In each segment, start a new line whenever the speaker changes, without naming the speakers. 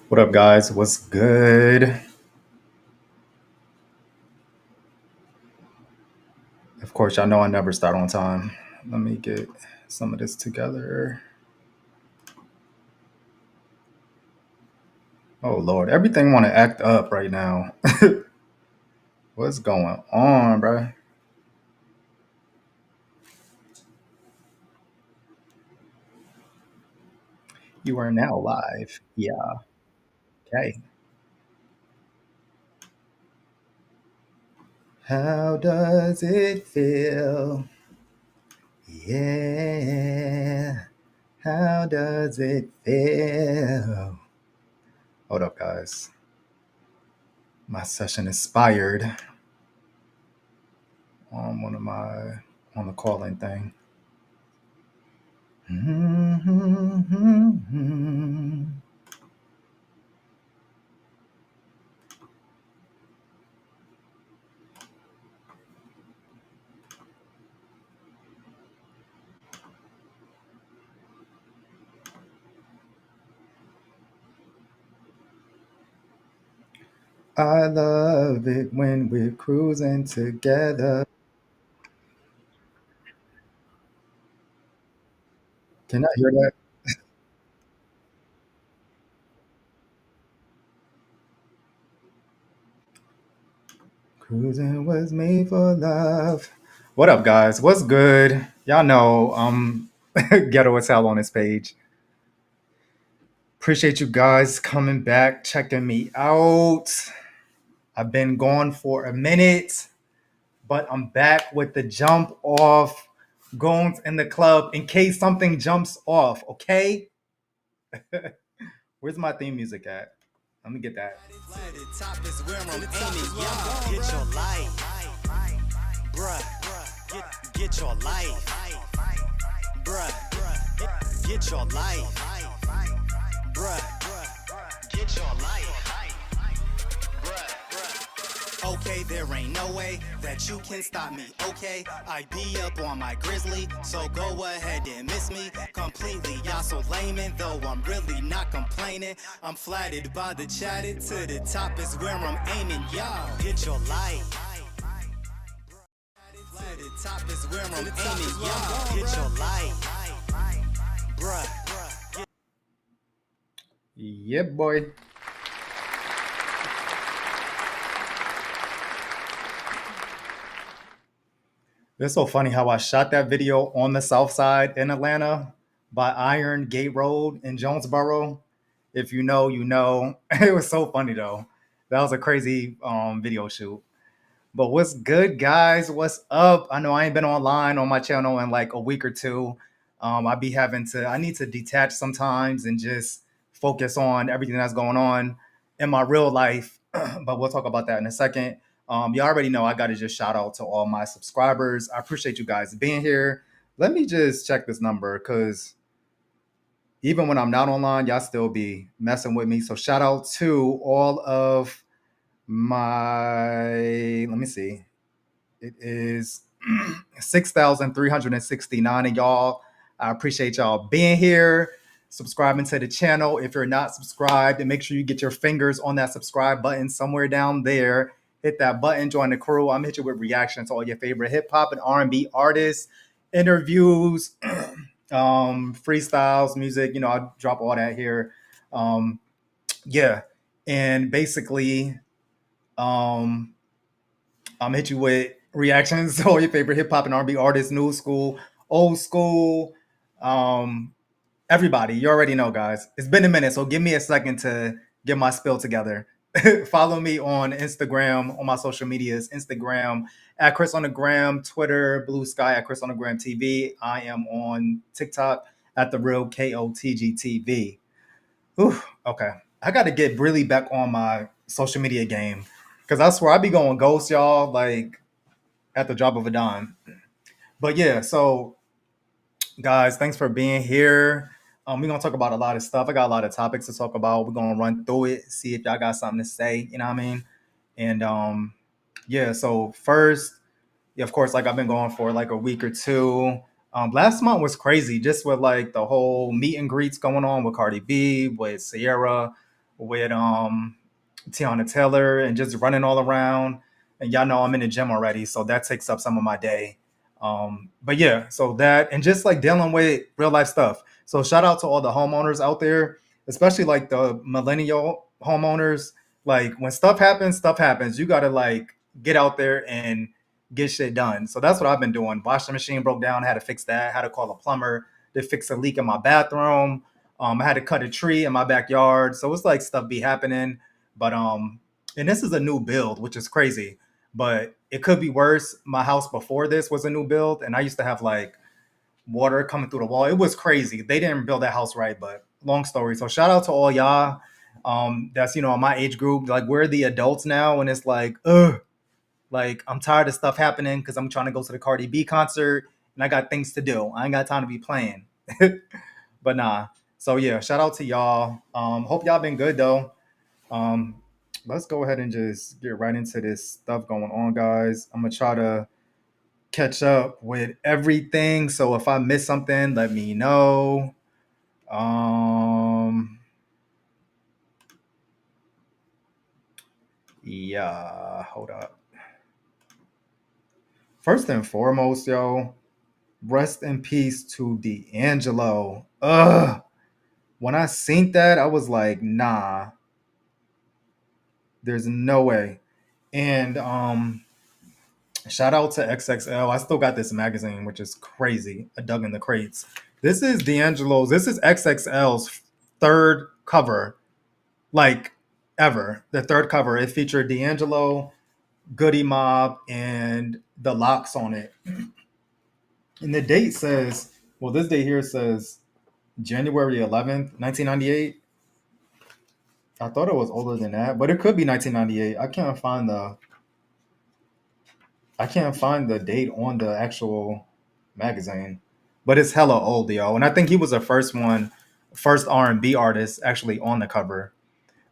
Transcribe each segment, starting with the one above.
What up, guys? What's good? Of course, y'all know I never start on time. Let me get some of this together. Oh Lord, everything want to act up right now. What's going on, bro? You are now live. Yeah. Okay. How does it feel? Yeah. How does it feel? Hold up, guys. My session expired on one of my on the calling thing. I love it when we're cruising together. Can I hear that? Cruising was made for love. What up, guys? What's good? Y'all know Ghetto as Hell on this page. Appreciate you guys coming back, checking me out. I've been gone for a minute, but I'm back with the jump off goons in the club in case something jumps off, okay? Where's my theme music at? Let me get that.
To the top is where I'm aiming, y'all. Get your life, bruh. Get your life, bruh. Get your life, bruh. Get your life, bruh. Okay, there ain't no way that you can stop me, okay? I be up on my grizzly, so go ahead and miss me completely. Y'all so lame, and though I'm really not complaining, I'm flattered by the chatted. To the top is where I'm aiming, y'all. Get your life. To the top is where I'm aiming, y'all. Get your life, bruh.
Yeah, boy. It's so funny how I shot that video on the south side in Atlanta by Iron Gate Road in Jonesboro. If you know, you know. It was so funny though. That was a crazy video shoot. But what's good, guys? What's up? I know I ain't been online on my channel in like a week or two. I need to detach sometimes and just focus on everything that's going on in my real life. But we'll talk about that in a second. You already know I got to just shout out to all my subscribers. I appreciate you guys being here. Let me just check this number because even when I'm not online, y'all still be messing with me. So shout out to all of my, let me see. It is 6,369 of y'all. I appreciate y'all being here, subscribing to the channel. If you're not subscribed, and make sure you get your fingers on that subscribe button somewhere down there. Hit that button, join the crew. I'm hit you with reactions to all your favorite hip hop and R&B artists, interviews, freestyles, music. You know, I drop all that here. Um, yeah, and basically, um, I'm hit you with reactions to all your favorite hip hop and R&B artists, new school, old school, um, everybody. You already know, guys. It's been a minute, so give me a second to get my spill together. Follow me on Instagram, on my social medias, Instagram at Chris on the Gram, Twitter, Blue Sky at Chris on the Gram TV. I am on TikTok at the real KOTG Ooh, okay. I got to get really back on my social media game because I swear I be going ghost, y'all, like at the drop of a dime. But yeah, so guys, thanks for being here. We're gonna talk about a lot of stuff. I got a lot of topics to talk about. We're gonna run through it, see if y'all got something to say. You know what I mean? And yeah. So first, yeah, of course, like I've been going for like a week or two. Last month was crazy, just with like the whole meet and greets going on with Cardi B, with Sierra. with Tiana Taylor and just running all around. And y'all know I'm in the gym already, so that takes up some of my day. But yeah, so that and just like dealing with real life stuff. So shout out to all the homeowners out there, especially like the millennial homeowners. Like when stuff happens, stuff happens. You gotta like get out there and get shit done. So that's what I've been doing. Washing machine broke down, had to fix that. Had to call a plumber to fix a leak in my bathroom. I had to cut a tree in my backyard. So it's like stuff be happening. But and this is a new build, which is crazy. But it could be worse. My house before this was a new build, and I used to have like water coming through the wall. It was crazy. They didn't build that house right, but long story. So shout out to all y'all. That's in my age group. Like we're the adults now, and it's like, ugh, like I'm tired of stuff happening because I'm trying to go to the Cardi B concert and I got things to do. I ain't got time to be playing. But nah. So yeah, shout out to y'all. Hope y'all been good though. Um, let's go ahead and just get right into this stuff going on, guys. I'm gonna try to catch up with everything. So if I miss something, let me know. Um, yeah, hold up. First and foremost, yo, rest in peace to D'Angelo. Ugh. When I seen that, I was like, nah, there's no way. And shout out to XXL. I still got this magazine, which is crazy. I dug in the crates. This is D'Angelo's. This is XXL's third cover, like ever. The third cover. It featured D'Angelo, Goody Mob, and the Locks on it. And the date says, well, this date here says January 11th, 1998. I thought it was older than that, but it could be 1998. I can't find the date on the actual magazine, but it's hella old, yo. And I think he was the first R&B artist actually on the cover.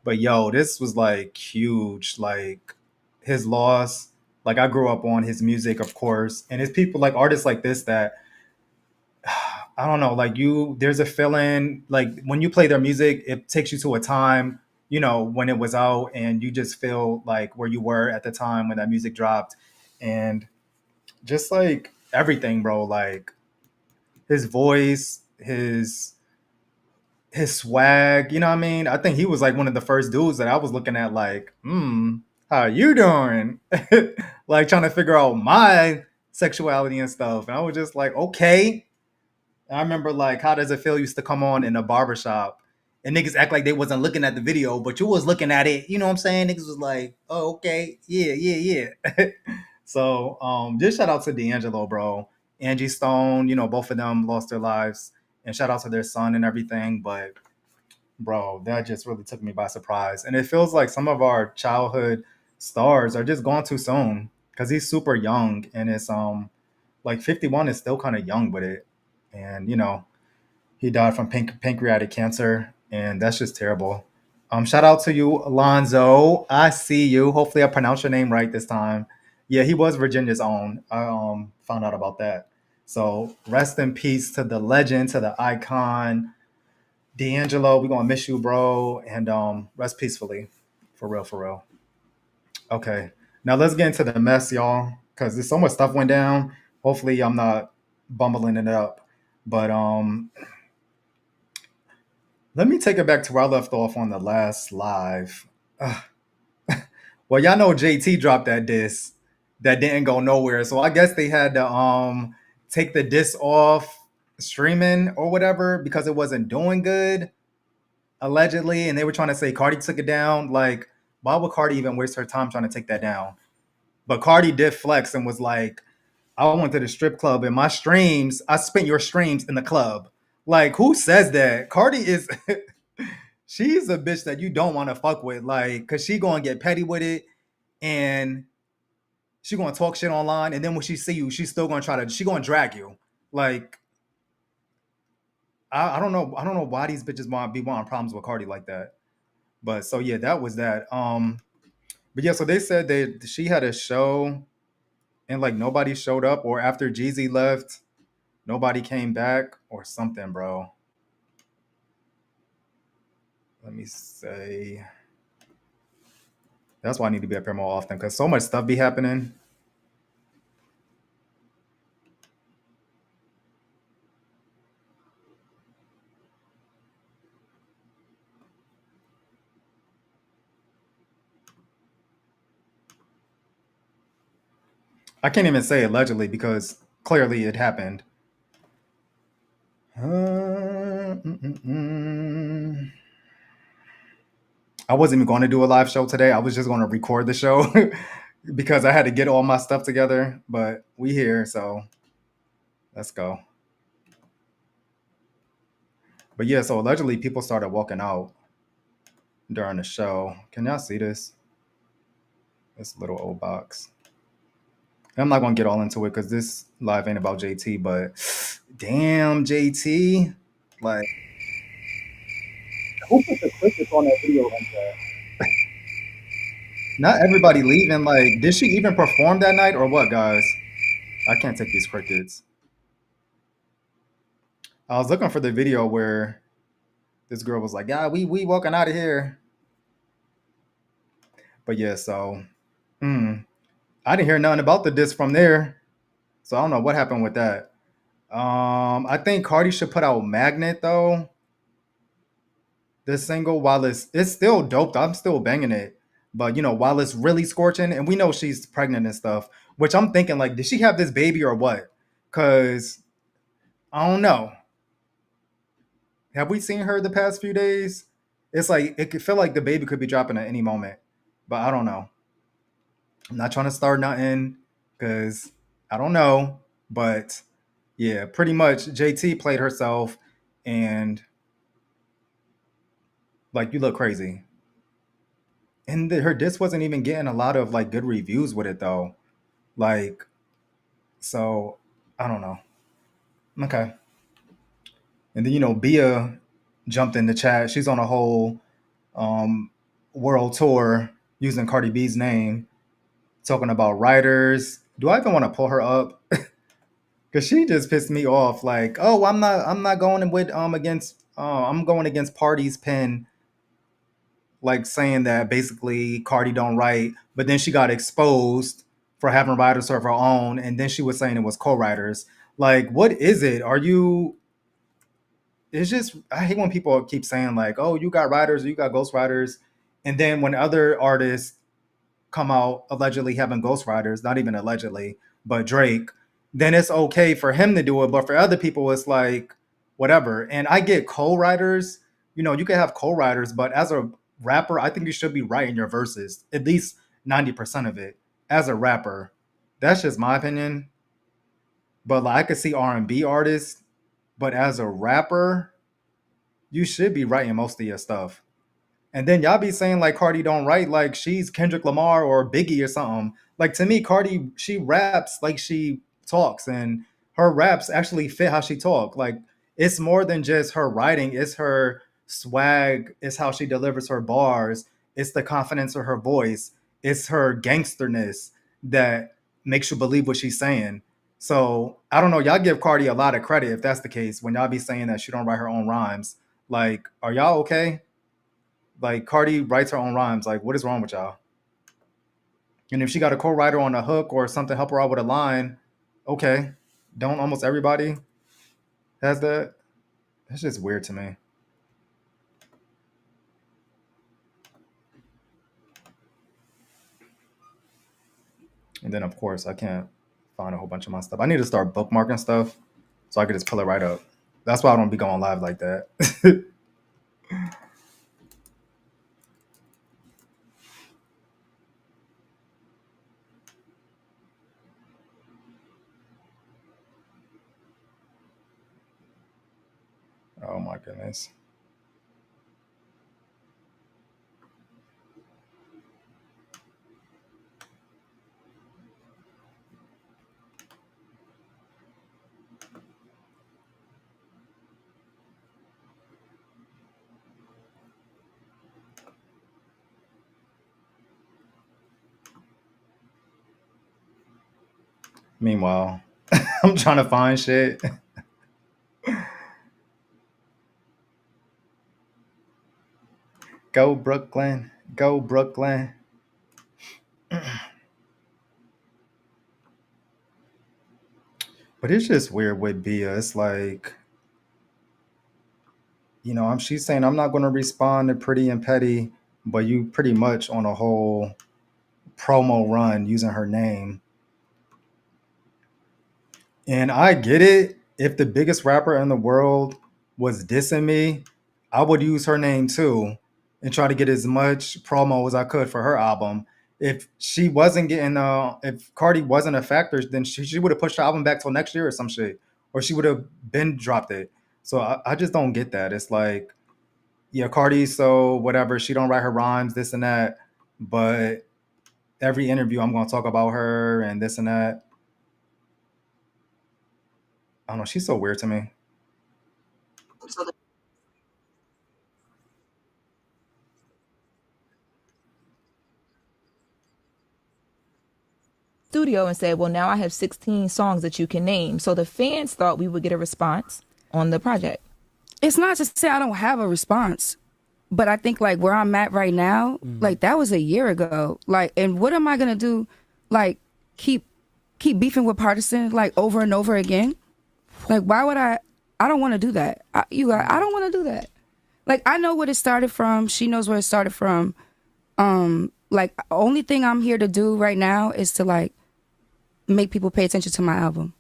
But yo, this was like huge. Like his loss. Like I grew up on his music, of course, and it's people like artists like this that I don't know. Like there's a feeling like when you play their music, it takes you to a time. When it was out, and you just feel like where you were at the time when that music dropped, and just like everything, bro. Like his voice, his swag. You know what I mean? I think he was like one of the first dudes that I was looking at, like, how you doing? Like trying to figure out my sexuality and stuff. And I was just like, okay. And I remember like how does it feel used to come on in a barbershop. And niggas act like they wasn't looking at the video, but you was looking at it. You know what I'm saying? Niggas was like, oh, okay, yeah, yeah, yeah. So just shout out to D'Angelo, bro. Angie Stone, both of them lost their lives. And shout out to their son and everything. But bro, that just really took me by surprise. And it feels like some of our childhood stars are just gone too soon. Cause he's super young and it's like 51 is still kind of young with it. And he died from pancreatic cancer, and that's just terrible. Shout out to you, Alonzo. I see you. Hopefully, I pronounced your name right this time. Yeah, he was Virginia's own. I found out about that. So rest in peace to the legend, to the icon, D'Angelo. We're gonna miss you, bro, and rest peacefully, for real, for real. Okay, now let's get into the mess, y'all, because there's so much stuff went down. Hopefully, I'm not bumbling it up, but let me take it back to where I left off on the last live. Ugh. Well, y'all know JT dropped that disc that didn't go nowhere, so I guess they had to take the disc off streaming or whatever because it wasn't doing good allegedly, and they were trying to say Cardi took it down. Like, why would Cardi even waste her time trying to take that down? But Cardi did flex and was like, I went to the strip club and my streams, I spent your streams in the club. Like, who says that? Cardi is she's a bitch that you don't want to fuck with, like, cause she gonna get petty with it, and she gonna talk shit online, and then when she see you, she's still gonna she gonna drag you. Like, I don't know why these bitches want be wanting problems with Cardi like that. But so yeah, that was that. But yeah, so they said she had a show and like nobody showed up, or after Jeezy left, nobody came back or something, bro. let me say. That's why I need to be up here more often because so much stuff be happening. I can't even say allegedly because clearly it happened. Mm, mm, mm. I wasn't even going to do a live show today. I was just going to record the show because I had to get all my stuff together. But we here, so let's go. But yeah, so allegedly people started walking out during the show. Can y'all see this? This little old box. And I'm not gonna get all into it because this live ain't about JT, but damn JT. Like who put the crickets on that video like that? Not everybody leaving. Like, did she even perform that night or what, guys? I can't take these crickets. I was looking for the video where this girl was like, "Yeah, we walking out of here." But yeah, so I didn't hear nothing about the disc from there, so I don't know what happened with that. I think Cardi should put out Magnet though. This single, while it's still dope, I'm still banging it. But while it's really scorching, and we know she's pregnant and stuff, which I'm thinking like, did she have this baby or what? Cause I don't know. Have we seen her the past few days? It's like it could feel like the baby could be dropping at any moment, but I don't know. I'm not trying to start nothing because I don't know. But yeah, pretty much JT played herself, and like you look crazy. And her disc wasn't even getting a lot of like good reviews with it though. Like so, I don't know. Okay, and then Bia jumped in the chat. She's on a whole um, world tour using Cardi B's name, talking about writers. Do I even want to pull her up? Because she just pissed me off. Like, oh, I'm not going with against. I'm going against Party's pen, like saying that basically Cardi don't write, but then she got exposed for having writers of her own, and then she was saying it was co-writers. Like, what is it? Are you? It's just I hate when people keep saying like, oh, you got writers, or you got ghostwriters, and then when other artists come out allegedly having ghostwriters, not even allegedly, but Drake, then it's okay for him to do it. But for other people, it's like whatever. And I get co-writers, you can have co-writers, but as a rapper, I think you should be writing your verses, at least 90% of it as a rapper. That's just my opinion. But like I could see R&B artists, but as a rapper, you should be writing most of your stuff. And then y'all be saying like Cardi don't write like she's Kendrick Lamar or Biggie or something. Like to me, Cardi she raps like she talks, and her raps actually fit how she talk. Like it's more than just her writing; it's her swag, it's how she delivers her bars, it's the confidence of her voice, it's her gangsterness that makes you believe what she's saying. So I don't know. Y'all give Cardi a lot of credit if that's the case. When y'all be saying that she don't write her own rhymes, like are y'all okay? Like Cardi writes her own rhymes. Like, what is wrong with y'all? And if she got a co-writer on a hook or something, help her out with a line, okay. Don't almost everybody has that? That's just weird to me. And then of course I can't find a whole bunch of my stuff. I need to start bookmarking stuff so I could just pull it right up. That's why I don't be going live like that. Oh my goodness. Meanwhile, I'm trying to find shit. Go Brooklyn. Go Brooklyn. But it's just weird with Bia. It's like, she's saying I'm not gonna respond to Pretty and Petty, but you pretty much on a whole promo run using her name. And I get it. If the biggest rapper in the world was dissing me, I would use her name too and try to get as much promo as I could for her album. If she wasn't getting, if Cardi wasn't a factor, then she would have pushed the album back till next year or some shit, or she would have been dropped it. So I just don't get that. It's like, yeah, Cardi, so whatever, she don't write her rhymes, this and that, but every interview I'm gonna talk about her and this and that. I don't know. She's so weird to me.
Studio and said, well, now I have 16 songs that you can name. So the fans thought we would get a response on the project.
It's not to say I don't have a response, but I think like where I'm at right now, like that was a year ago. Like, and what am I gonna do? Like, keep beefing with Partisan like over and over again? Like, why would I? I don't want to do that. I don't want to do that. Like, I know what it started from. She knows where it started from. Like, only thing I'm here to do right now is to like make people pay attention to my album.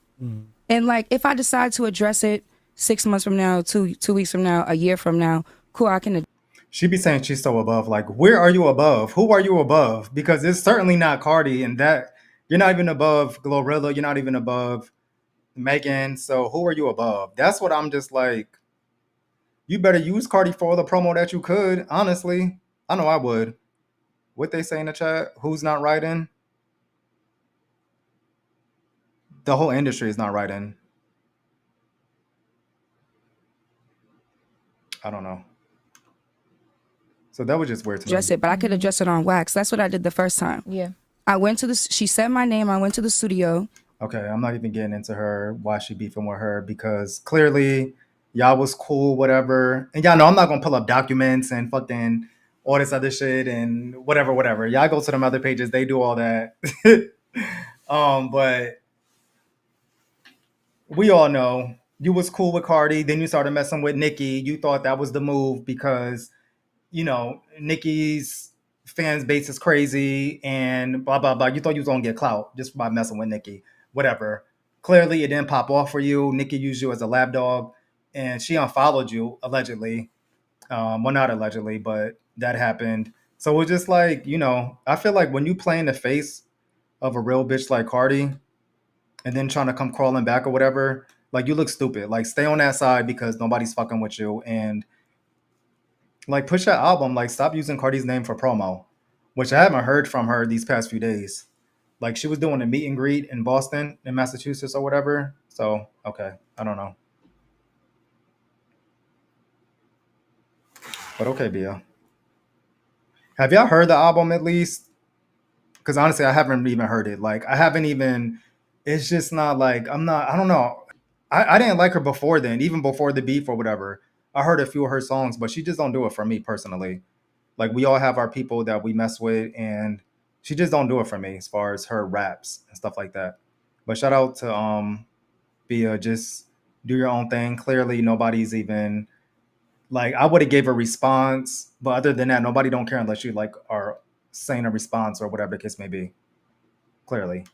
And like, if I decide to address it 6 months from now, two weeks from now, a year from now, cool, I can.
She be saying she's so above. Like, where are you above? Who are you above? Because it's certainly not Cardi, and that you're not even above Glorilla. You're not even above Megan. So who are you above? That's what I'm just like. You better use Cardi for all the promo that you could. Honestly, I know I would. What they say in the chat? Who's not writing? The whole industry is not writing. I don't know. So that was just weird to
Address
me.
it, but I could address it on wax. That's what I did the first time.
Yeah.
I went to the. She said my name. I went to the studio.
Okay, I'm not even getting into her why she beefing with her because clearly y'all was cool, whatever. And y'all know I'm not gonna pull up documents and fucking all this other shit and whatever, whatever. Y'all go to them other pages, they do all that. But we all know you was cool with Cardi, then you started messing with Nicki. You thought that was the move because Nicki's fans base is crazy and blah blah blah. You thought you was gonna get clout just by messing with Nicki. Whatever. Clearly it didn't pop off for you. Nicki used you as a lap dog and she unfollowed you allegedly. Well, not allegedly, but that happened. So it's just like, I feel like when you play in the face of a real bitch like Cardi and then trying to come crawling back or whatever, like you look stupid. Like stay on that side because nobody's fucking with you and like push that album. Like stop using Cardi's name for promo, which I haven't heard from her these past few days. Like she was doing a meet and greet in Boston, in Massachusetts or whatever. So okay, I don't know, but okay, Bia. Have y'all heard the album at least? Because honestly, I haven't even heard it. Like I haven't even. It's just not like I'm not. I don't know. I didn't like her before then, even before the beef or whatever. I heard a few of her songs, but she just don't do it for me personally. Like we all have our people that we mess with, and she just don't do it for me as far as her raps and stuff like that. But shout out to Bia, just do your own thing. Clearly, nobody's even like I would have gave a response, but other than that, nobody don't care unless you like are saying a response or whatever the case may be. Clearly,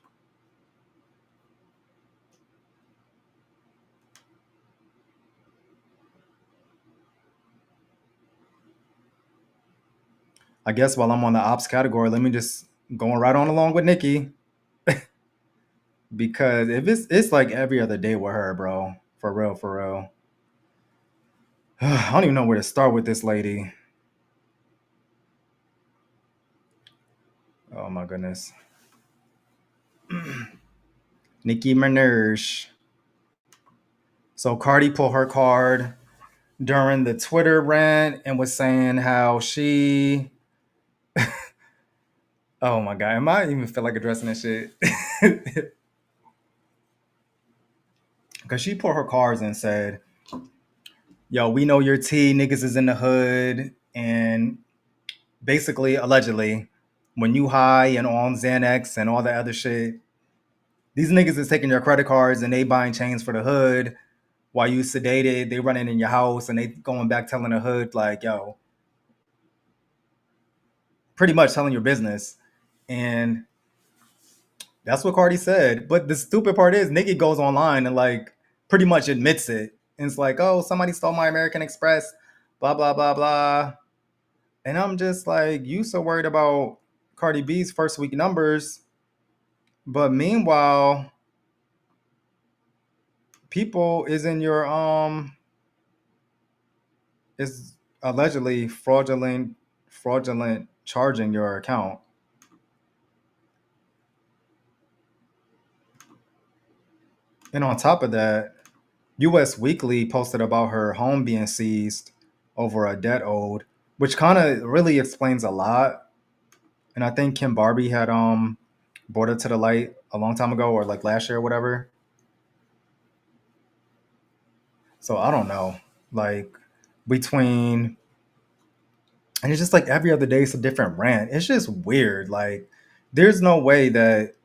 I guess while I'm on the ops category, let me just going right on along with Nicki because if it's like every other day with her, bro, for real, for real. I don't even know where to start with this lady. Oh my goodness. Nicki Minaj. So Cardi pulled her card during the Twitter rant and was saying how she oh my god, am I even feel like addressing this shit? Because she pulled her cards and said, yo, we know your T, niggas is in the hood, and basically, allegedly, when you high and on Xanax and all that other shit, these niggas is taking your credit cards and they buying chains for the hood while you sedated. They running in your house and they going back telling the hood like, yo, pretty much telling your business. And that's what Cardi said. But the stupid part is Nicki goes online and like pretty much admits it. And it's like, oh, somebody stole my American Express, blah, blah, blah, blah. And I'm just like, you so worried about Cardi B's first week numbers. But meanwhile, people is in your is allegedly fraudulent charging your account. And on top of that, US Weekly posted about her home being seized over a debt owed, which kind of really explains a lot. And I think Kim Barbie had brought it to the light a long time ago, or like last year or whatever. So I don't know. Like between and it's just like every other day it's a different rant. It's just weird. Like there's no way that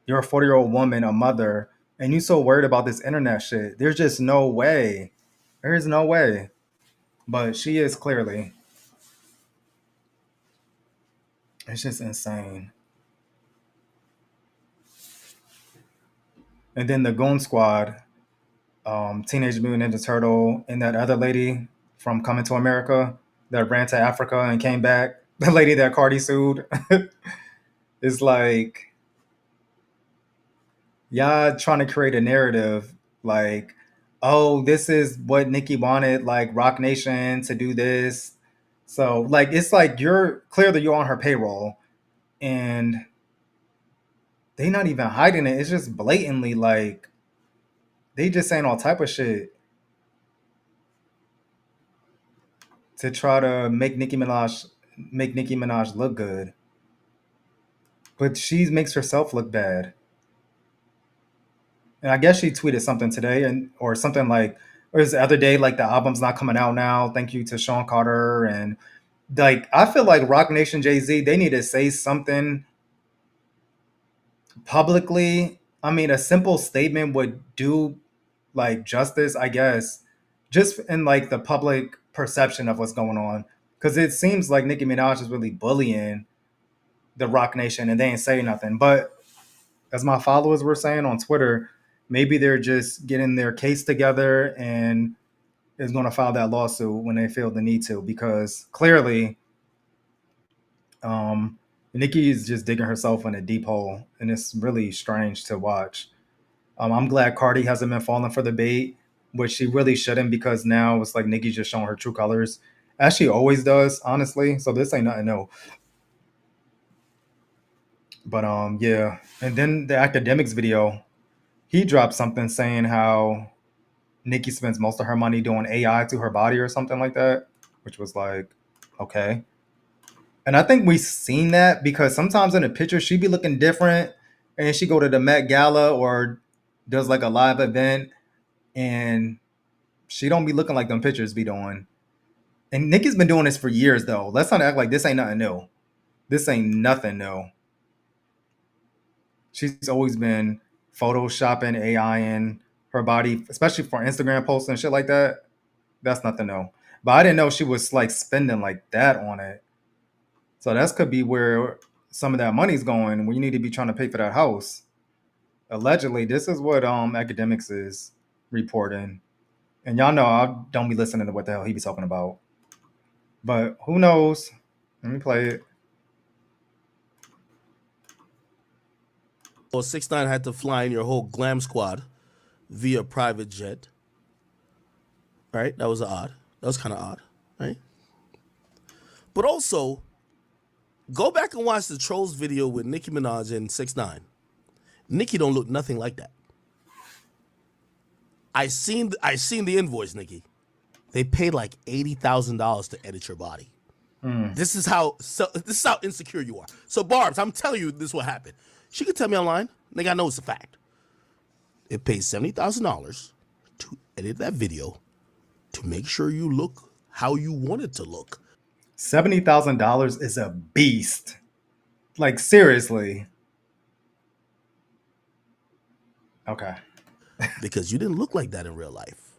you're a 40-year-old woman, a mother, and you so worried about this internet shit. There's just no way. There is no way. But she is clearly. It's just insane. And then the Goon Squad, Teenage Mutant Ninja Turtle, and that other lady from Coming to America that ran to Africa and came back. The lady that Cardi sued. Is like, y'all trying to create a narrative like, oh, this is what Nicki wanted, like Rock Nation to do this. So like it's like you're clear that you're on her payroll and they not even hiding it. It's just blatantly like they just saying all type of shit to try to make Nicki Minaj look good. But she makes herself look bad. And I guess she tweeted something today and or something like or it was the other day, like the album's not coming out now. Thank you to Sean Carter. And like I feel like Rock Nation Jay-Z, they need to say something publicly. I mean, a simple statement would do like justice, I guess, just in like the public perception of what's going on. Cause it seems like Nicki Minaj is really bullying the Rock Nation and they ain't saying nothing. But as my followers were saying on Twitter, maybe they're just getting their case together and is going to file that lawsuit when they feel the need to, because clearly Nicki is just digging herself in a deep hole, and it's really strange to watch. I'm glad Cardi hasn't been falling for the bait, which she really shouldn't, because now it's like Nicki's just showing her true colors, as she always does, honestly. So this ain't nothing new. But yeah. And then the academics video, he dropped something saying how Nicki spends most of her money doing AI to her body or something like that, which was like, okay. And I think we've seen that because sometimes in a picture she be looking different, and she go to the Met Gala or does like a live event, and she don't be looking like them pictures be doing. And Nicki's been doing this for years though. Let's not act like this ain't nothing new. This ain't nothing new. She's always been photoshopping, AIing her body, especially for Instagram posts and shit like that. That's nothing new. But I didn't know she was like spending like that on it. So that could be where some of that money's going when you need to be trying to pay for that house. Allegedly, this is what academics is reporting. And y'all know I don't be listening to what the hell he be talking about. But who knows? Let me play it.
Well, 6ix9ine had to fly in your whole glam squad via private jet. Right? That was odd. That was kind of odd, right? But also, go back and watch the Trolls video with Nicki Minaj and 6ix9ine. Nicki don't look nothing like that. I seen the invoice, Nicki. They paid like $80,000 to edit your body. This is how insecure you are. So Barbs, I'm telling you, this is what happened. She could tell me online. Nigga, I know it's a fact. It pays $70,000 to edit that video to make sure you look how you want it to look.
$70,000 is a beast. Like seriously. Okay.
Because you didn't look like that in real life.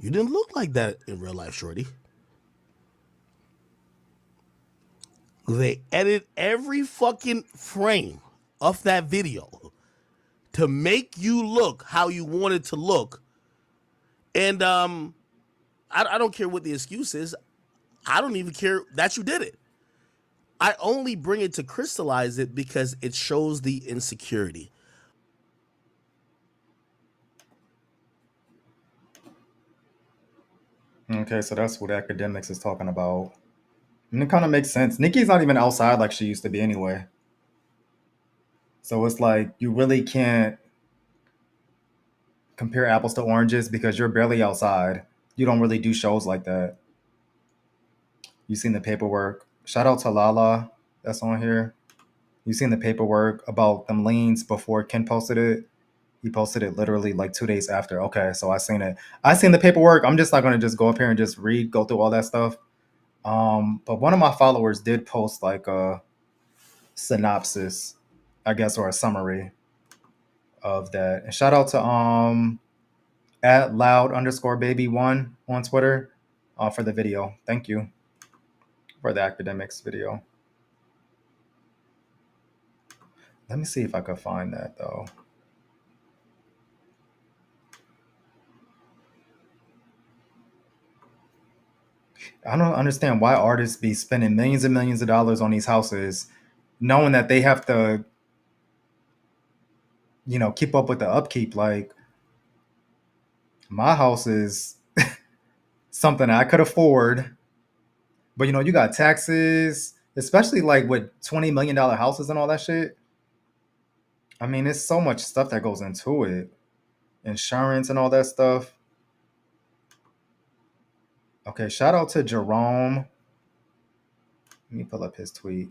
You didn't look like that in real life, shorty. They edit every fucking frame of that video to make you look how you wanted to look. And I don't care what the excuse is. I don't even care that you did it. I only bring it to crystallize it because it shows the insecurity.
Okay, so that's what academics is talking about. And it kind of makes sense. Nikki's not even outside like she used to be anyway. So it's like you really can't compare apples to oranges because you're barely outside. You don't really do shows like that. You seen the paperwork. Shout out to Lala that's on here. You seen the paperwork about them liens before Ken posted it? He posted it literally like 2 days after. Okay, so I seen it. I seen the paperwork. I'm just not gonna just go up here and just go through all that stuff. But one of my followers did post like a synopsis, I guess, or a summary of that. And shout out to at loud underscore baby one on Twitter for the video. Thank you for the academics video. Let me see if I could find that though. I don't understand why artists be spending millions and millions of dollars on these houses, knowing that they have to, keep up with the upkeep. Like my house is something I could afford, but you got taxes, especially like with $20 million houses and all that shit. I mean, it's so much stuff that goes into it, insurance and all that stuff. Okay, shout out to Jerome. Let me pull up his tweet.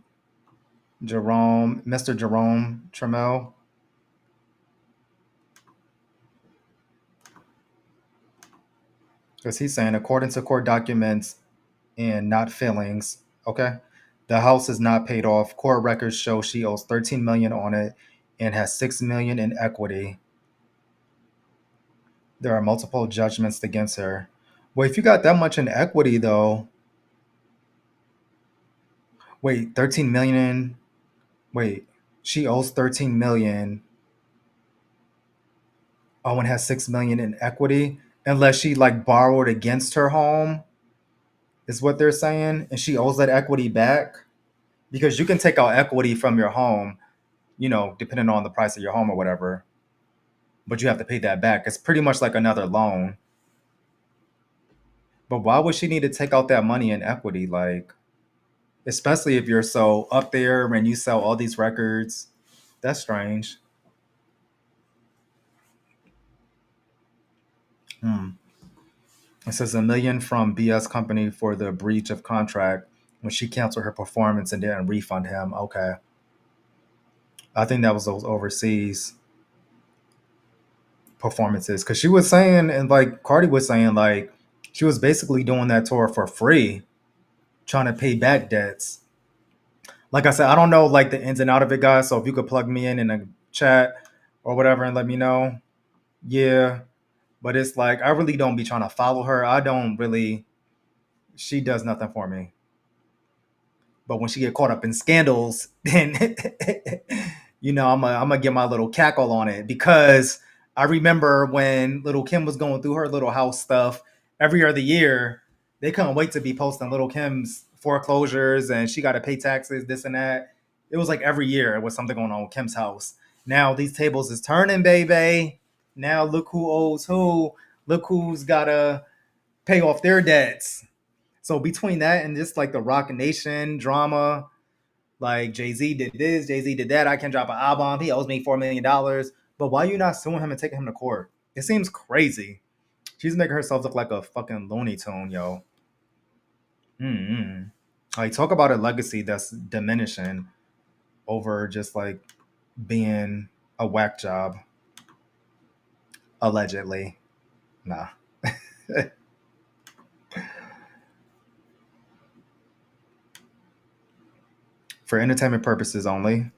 Jerome, Mr. Jerome Trammell. Because he's saying, according to court documents and not fillings, okay, the house is not paid off. Court records show she owes 13 million on it and has 6 million in equity. There are multiple judgments against her. Well, if you got that much in equity, though, wait, 13 million. Wait, she owes 13 million. Oh, and has 6 million in equity, unless she like borrowed against her home, is what they're saying, and she owes that equity back because you can take out equity from your home, depending on the price of your home or whatever, but you have to pay that back. It's pretty much like another loan. But why would she need to take out that money in equity? Like, especially if you're so up there and you sell all these records. That's strange. It says $1 million from BS company for the breach of contract when she canceled her performance and didn't refund him. Okay. I think that was those overseas performances. Cause she was saying, and like Cardi was saying, like she was basically doing that tour for free, trying to pay back debts. Like I said, I don't know like the ins and out of it, guys. So if you could plug me in a chat or whatever and let me know. Yeah. But it's like I really don't be trying to follow her. I don't really, she does nothing for me. But when she get caught up in scandals, then I'm gonna get my little cackle on it, because I remember when Little Kim was going through her little house stuff every other year, they couldn't wait to be posting Little Kim's foreclosures and she got to pay taxes, this and that. It was like every year it was something going on with Kim's house. Now these tables is turning, baby. Now look who owes who. Look who's gotta pay off their debts. So between that and just like the Rock Nation drama, like Jay-Z did this, Jay-Z did that, I can drop an album, he owes me $4 million. But why are you not suing him and taking him to court? It seems crazy. She's making herself look like a fucking Looney Tune, yo. Like, talk about a legacy that's diminishing over just like being a whack job. Allegedly. Nah. for entertainment purposes only.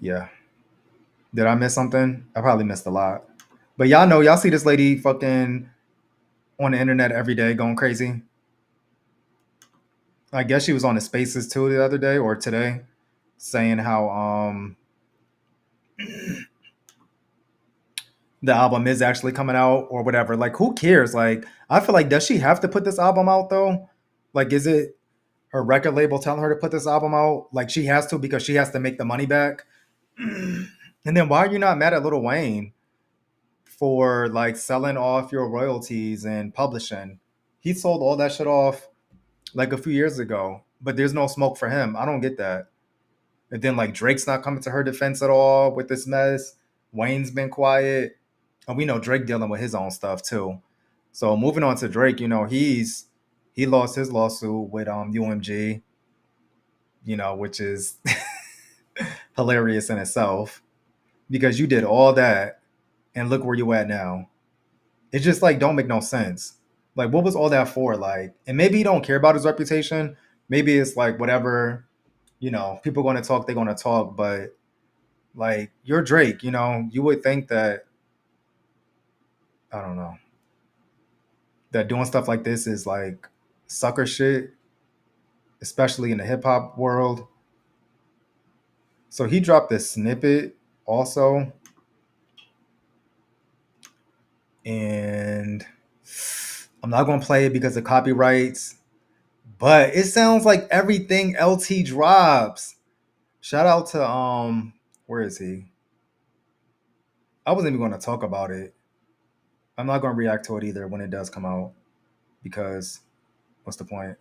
Yeah. Did I miss something? I probably missed a lot. But y'all see this lady fucking on the internet every day going crazy. I guess she was on the Spaces too the other day or today, saying how the album is actually coming out or whatever. Like, who cares? Like, I feel like, does she have to put this album out though? Like, is it her record label telling her to put this album out? Like, she has to because she has to make the money back. And then why are you not mad at Lil Wayne for like selling off your royalties and publishing? He sold all that shit off like a few years ago, but there's no smoke for him. I don't get that. And then like Drake's not coming to her defense at all with this mess. Wayne's been quiet. And we know Drake dealing with his own stuff too. So moving on to Drake, he lost his lawsuit with UMG, which is hilarious in itself because you did all that and look where you at now. It's just like don't make no sense. Like what was all that for? Like, and maybe he don't care about his reputation. Maybe it's like whatever, people gonna talk, they're gonna talk, but like you're Drake, you would think that I don't know that doing stuff like this is like sucker shit, especially in the hip hop world. So he dropped this snippet also, and I'm not gonna play it because of copyrights, but it sounds like everything LT drops. Shout out to where is he? I wasn't even gonna talk about it. I'm not gonna react to it either when it does come out because what's the point?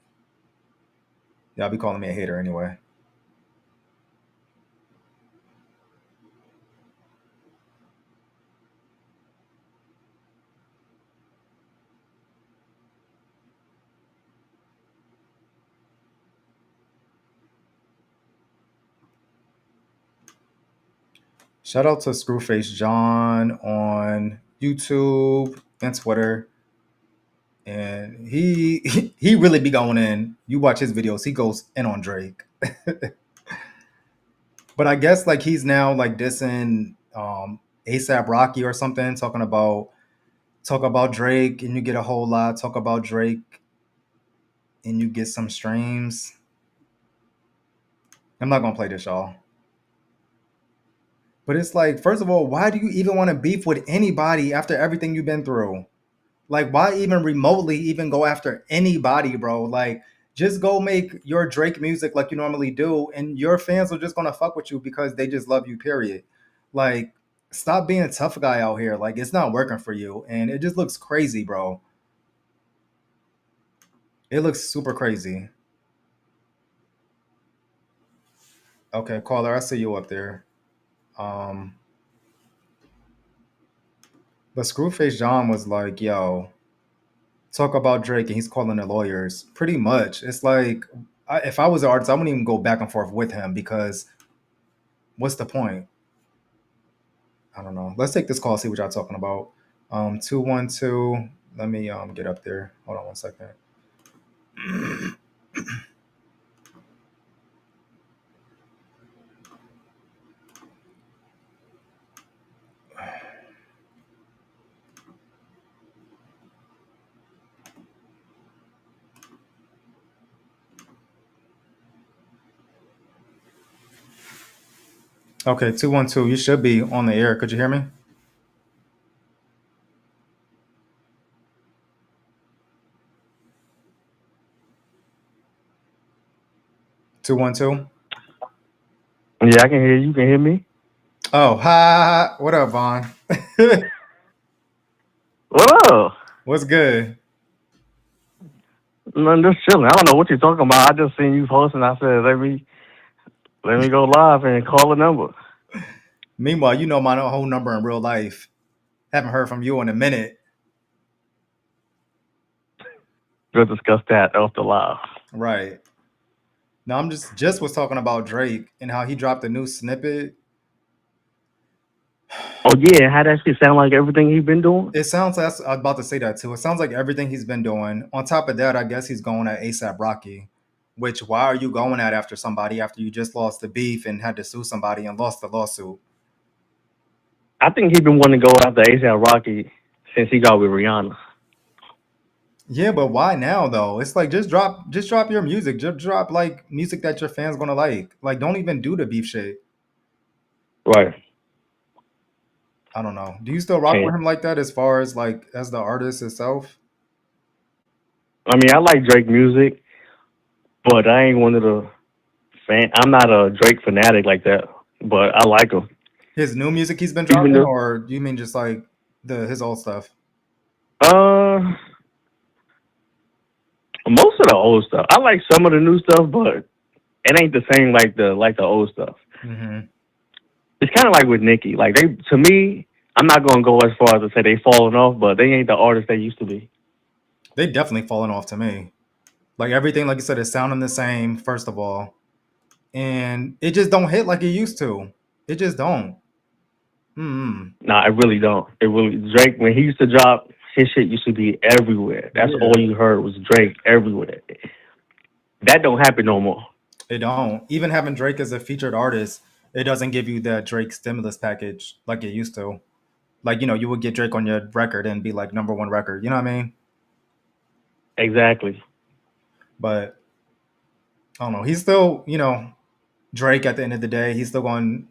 Y'all be calling me a hater anyway. Shout out to Screwface John on YouTube and Twitter. And he really be going in. You watch his videos, he goes in on Drake. But I guess like he's now like dissing ASAP Rocky or something, talk about Drake and you get a whole lot, talk about Drake and you get some streams. I'm not gonna play this, y'all. But it's like, first of all, why do you even want to beef with anybody after everything you've been through? Like, why even remotely even go after anybody, bro? Like, just go make your Drake music like you normally do, and your fans are just gonna fuck with you because they just love you, period. Like, stop being a tough guy out here. Like, it's not working for you. And it just looks crazy, bro. It looks super crazy. Okay, caller, I see you up there. Um, but Screwface John was like, yo, talk about Drake and he's calling the lawyers. Pretty much. It's like if I was an artist, I wouldn't even go back and forth with him because what's the point? I don't know. Let's take this call, see what y'all talking about. 212. Let me get up there. Hold on one second. Okay, 212. You should be on the air. Could you hear me? Two one two.
Yeah, I can hear you. You can hear me?
Oh, hi. What up, Vaughn?
What up?
What's good?
I'm just chilling. I don't know what you're talking about. I just seen you posting. I said, let me go live and call the number.
Meanwhile, you know my whole number in real life. Haven't heard from you in a minute.
We'll discuss that off the live.
Right. Now I'm just was talking about Drake and how he dropped a new snippet.
Oh yeah, how that shit sound like everything he been doing?
It sounds. I was about to say that too. It sounds like everything he's been doing. On top of that, I guess he's going at ASAP Rocky. Which why are you going at after somebody after you just lost the beef and had to sue somebody and lost the lawsuit?
I think he been wanting to go after ASAP Rocky since he got with Rihanna.
Yeah, but why now though? It's like just drop your music. Just drop like music that your fans gonna like. Like don't even do the beef shit.
Right.
I don't know. Do you still rock with
And
him like that as far as like as the artist itself?
I mean, I like Drake music, but I ain't one of the fan. I'm not a Drake fanatic like that, but I like him.
His new music he's been
Even
dropping,
though,
or do you mean just like the his old stuff?
uh, most of the old stuff. I like some of the new stuff, but it ain't the same like the old stuff.
Hmm.
It's kind of like with Nicki. Like they, to me, I'm not gonna go as far as to say they falling off, but they ain't the artists they used to be.
They definitely fallen off to me. Like everything, like you said, is sounding the same. First of all, and it just don't hit like it used to. It just don't. Mm.
Nah, it really don't. It really Drake when he used to drop his shit used to be everywhere. That's all
Yeah,
you heard was Drake everywhere. That don't happen no more.
it don't. Even having Drake as a featured artist, it doesn't give you that Drake stimulus package like it used to. Like you would get Drake on your record and be like number one record. You know what I mean?
Exactly.
But I don't know. He's still Drake. At the end of the day, he's still going to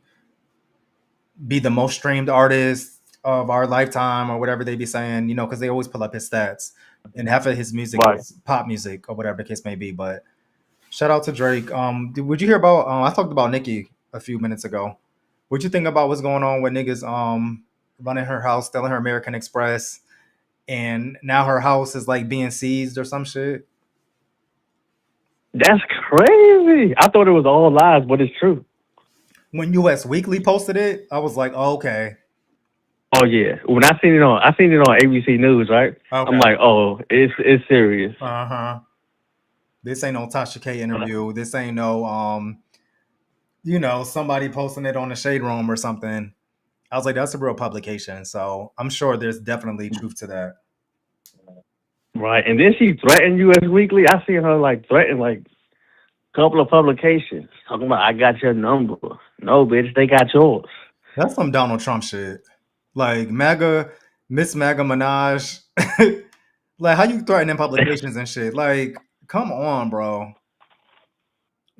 be the most streamed artist of our lifetime or whatever they be saying. Because they always pull up his stats, and half of his music
Right.
is pop music or whatever the case may be. But shout out to Drake. Would you hear about? I talked about Nicki a few minutes ago. What you think about what's going on with niggas running her house, stealing her American Express, and now her house is like being seized or some shit?
That's crazy. I thought it was all lies, but it's true.
When US Weekly posted it, I was like, oh, okay,
Oh yeah. When I seen it on ABC News, right? I'm
okay,
like, oh, it's serious.
uh huh. This ain't no Tasha K interview. This ain't no somebody posting it on the shade room or something. I was like, that's a real publication. So I'm sure there's definitely truth to that.
Right. And then she threatened US Weekly. I seen her like threaten like a couple of publications. Talking about I got your number. No, bitch, they got yours.
That's some Donald Trump shit. Like MAGA, Miss MAGA Minaj. Like how you threatening publications and shit? Like, come on, bro.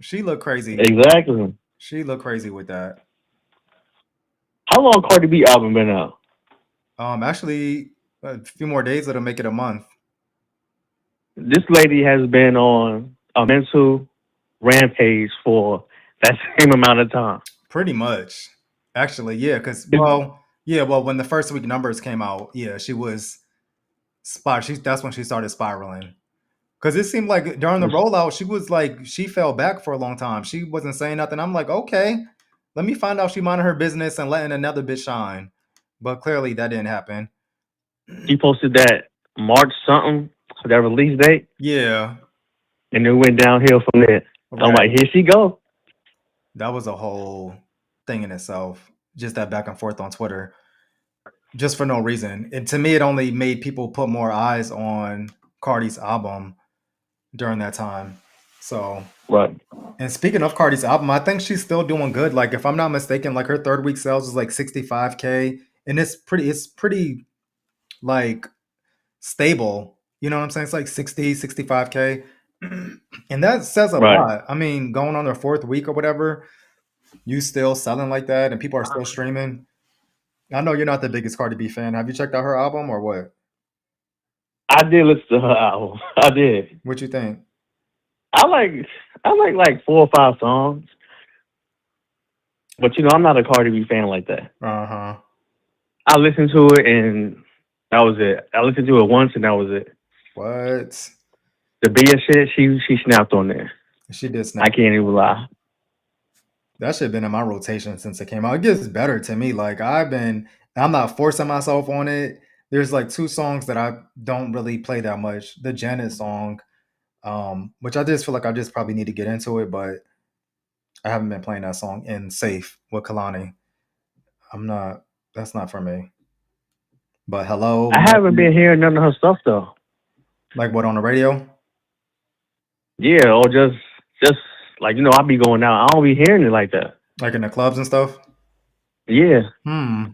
She look crazy.
Exactly.
She look crazy with that.
How long Cardi B album been out?
Actually, a few more days it'll make it a month.
This lady has been on a mental rampage for that same amount of time.
Pretty much. Actually, yeah, because
It's-
when the first week numbers came out, yeah, she was that's when she started spiraling. Because it seemed like during the rollout, she was like she fell back for a long time. She wasn't saying nothing. I'm like, okay, let me find out she minded her business and letting another bitch shine. But clearly that didn't happen.
She posted that March something, that release date,
Yeah,
and it went downhill from there. I'm
right.
like, here she go.
That was a whole thing in itself. Just that back and forth on Twitter, just for no reason. And to me, it only made people put more eyes on Cardi's album during that time. So,
Right.
and speaking of Cardi's album, I think she's still doing good. Like, if I'm not mistaken, like her third week sales is like 65K, and it's pretty like stable. You know what I'm saying? It's like 60, 65K. And that says a
Right.
lot. I mean, going on their fourth week or whatever, you still selling like that and people are still streaming. I know you're not the biggest Cardi B fan. Have you checked out her album or what?
I did listen to her album. I did.
What you think?
I like like 4 or 5 songs, but I'm not a Cardi B fan like that.
Uh-huh.
I listened to it and that was it. I listened to it once and that was it.
What?
The Bia shit, she snapped on there.
She did
I
snap.
can't even lie.
That should have been in my rotation since it came out. It gets better to me. Like I'm not forcing myself on it. There's like two songs that I don't really play that much. The Janet song, which I just feel like I just probably need to get into it, but I haven't been playing that song. And Safe with Kalani. I'm not. That's not for me. But hello,
I haven't been hearing none of her stuff though.
like what on the radio?
Yeah, or just like I be going out. I don't be hearing it like that.
Like in the clubs and stuff?
Yeah,
Hmm.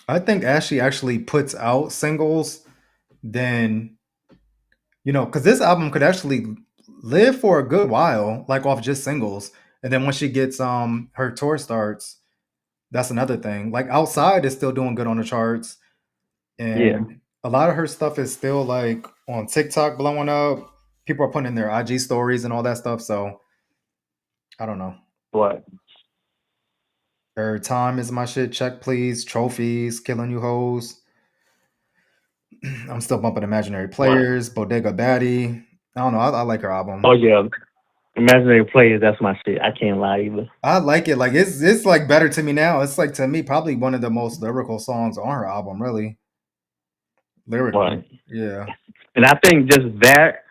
I think as she actually puts out singles, then because this album could actually live for a good while, like off just singles. And then once she gets her tour starts, that's another thing. Like Outside is still doing good on the charts,
yeah.
and a lot of her stuff is still like on TikTok blowing up. People are putting in their IG stories and all that stuff. So I don't know.
What?
Her Time is my shit. Check please. Trophies. Killing You Hoes. I'm still bumping Imaginary
What?
Players. Bodega Baddie. I don't know. I like her album.
Oh yeah, Imaginary Players. That's my shit. I can't lie either.
I like it. Like it's like better to me now. It's like to me probably one of the most lyrical songs on her album. Really
What?
lyrically. Yeah.
And I think just that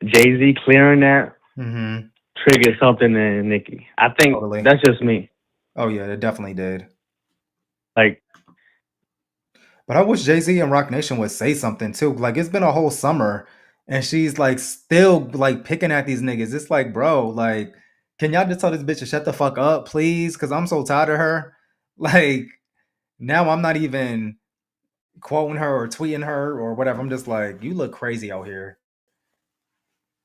Jay-Z clearing that
Mm-hmm.
triggered something in Nicki. I think
Totally.
that's just me.
Oh yeah, it definitely did.
Like,
But I wish Jay-Z and Rock Nation would say something too. Like it's been a whole summer and she's like still like picking at these niggas. It's like, bro, like, can y'all just tell this bitch to shut the fuck up, please? Cause I'm so tired of her. Like now I'm not even quoting her or tweeting her or whatever. I'm just like, you look crazy out here.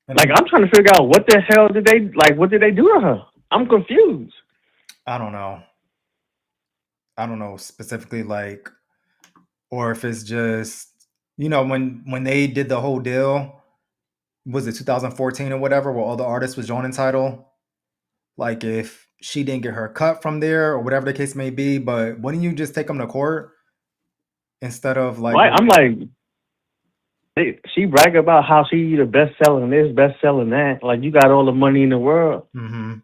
And
I'm trying to figure out what the hell did they what did they do to her? I'm confused.
I don't know. I don't know specifically like, or if it's just when they did the whole deal, was it 2014 or whatever, where all the artists was joining Title? Like if she didn't get her cut from there or whatever the case may be, but wouldn't you just take them to court instead of like?
Right? I'm like, she brag about how she the best selling this, best selling that. Like you got all the money in the world.
Mhm.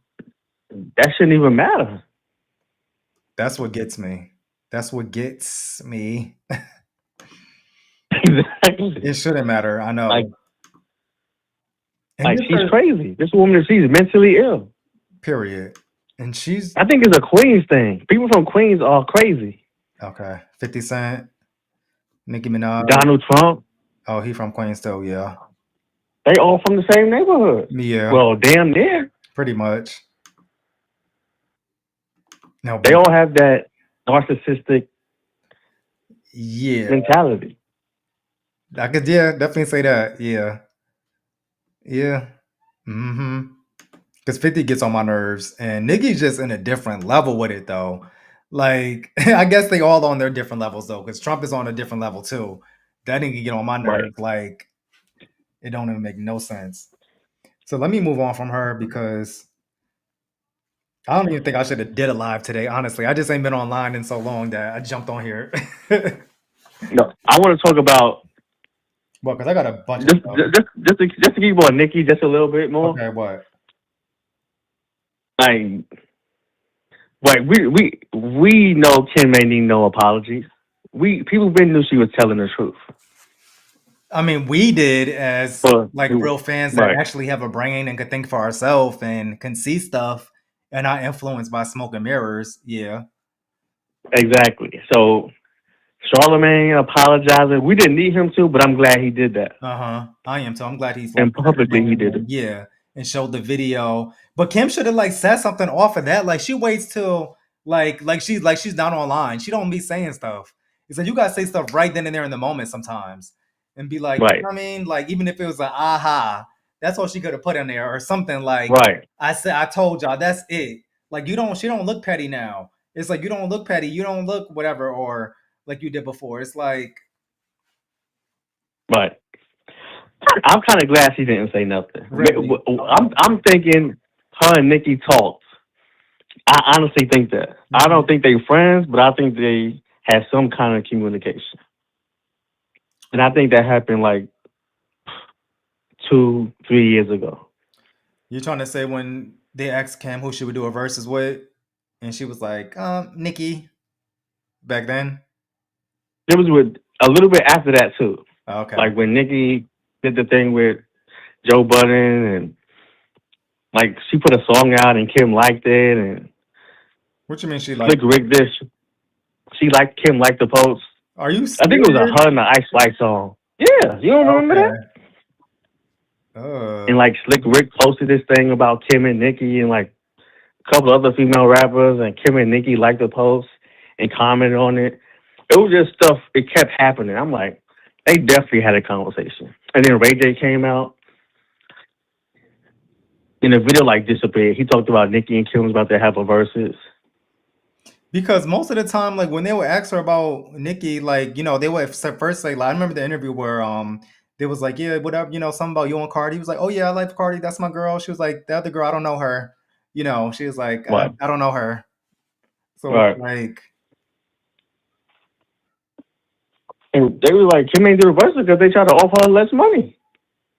That shouldn't even matter.
That's what gets me. That's what gets me.
Exactly.
It shouldn't matter. I know.
Like,
And
like
this
she's
her-
crazy. This woman, she's mentally ill.
period. And she's
I think it's a Queens thing. People from Queens are crazy.
okay. 50 Cent, Nicki Minaj.
Donald Trump,
Oh, he from Queens too. Yeah.
they all from the same neighborhood.
Yeah.
Well, damn near.
Pretty much. No,
They all have that narcissistic
yeah.
mentality.
I could definitely say that. Yeah. Yeah. Mm-hmm. Because 50 gets on my nerves and Nicki's just in a different level with it though. Like, I guess they all on their different levels though, because Trump is on a different level too. That nigga get on my nerves. Like, it don't even make no sense. So let me move on from her because I don't even think I should have did a live today, honestly. I just ain't been online in so long that I jumped on here.
No, I want to talk about
Well, because I got a bunch
just
of stuff.
just to keep on Nicki just a little bit more.
Okay, what?
Like we know Kim may need no apologies. People been knew she was telling the truth.
I mean, we did as like real fans that
right.
actually have a brain and can think for ourselves and can see stuff and not influenced by smoke and mirrors. Yeah.
Exactly. So Charlemagne apologizing. We didn't need him to, but I'm glad he did that.
Uh-huh. I am too. I'm glad he's
And publicly he did it.
Yeah. And showed the video. But Kim should have like said something off of that. Like she waits till like she's not online. She don't be saying stuff. It's like you gotta say stuff right then and there in the moment sometimes. And be like,
right.
You know what I mean? Like even if it was like aha, that's all she could have put in there or something like
right.
I told y'all, that's it. Like she don't look petty now. It's like you don't look petty, you don't look whatever, or like you did before. It's like
right. I'm kind of glad she didn't say nothing.
Really?
I'm thinking her and Nicki talked. I honestly think that. Mm-hmm. I don't think they friends, but I think they had some kind of communication. And I think that happened like 2-3 years ago.
You're trying to say when they asked Kim who she would do a verses with, and she was like, Nicki. Back then?
It was with a little bit after that too.
Okay.
Like when Nicki did the thing with Joe Budden and like she put a song out and Kim liked it and
What you mean she like?
Slick Rick this. She liked Kim liked the post.
Are you
I think it was a
serious?
her and the Ice Spice song. Yeah, you don't remember that?
Okay.
And like Slick Rick posted this thing about Kim and Nicki and like a couple other female rappers, and Kim and Nicki liked the post and commented on it. It was just stuff. It kept happening. I'm like, they definitely had a conversation. And then Ray J came out in the video, like disappeared. He talked about Nicki and Kim was about to have a versus.
Because most of the time, like when they would ask her about Nicki, like they would first say, like, I remember the interview where they was like, yeah, what up, something about you and Cardi. He was like, oh yeah, I like Cardi, that's my girl. She was like, the other girl, I don't know her. She was like,
Right,
I don't know her. So it's
right.
like,
And they was like, Kim ain't do the versus because they tried to offer her less money.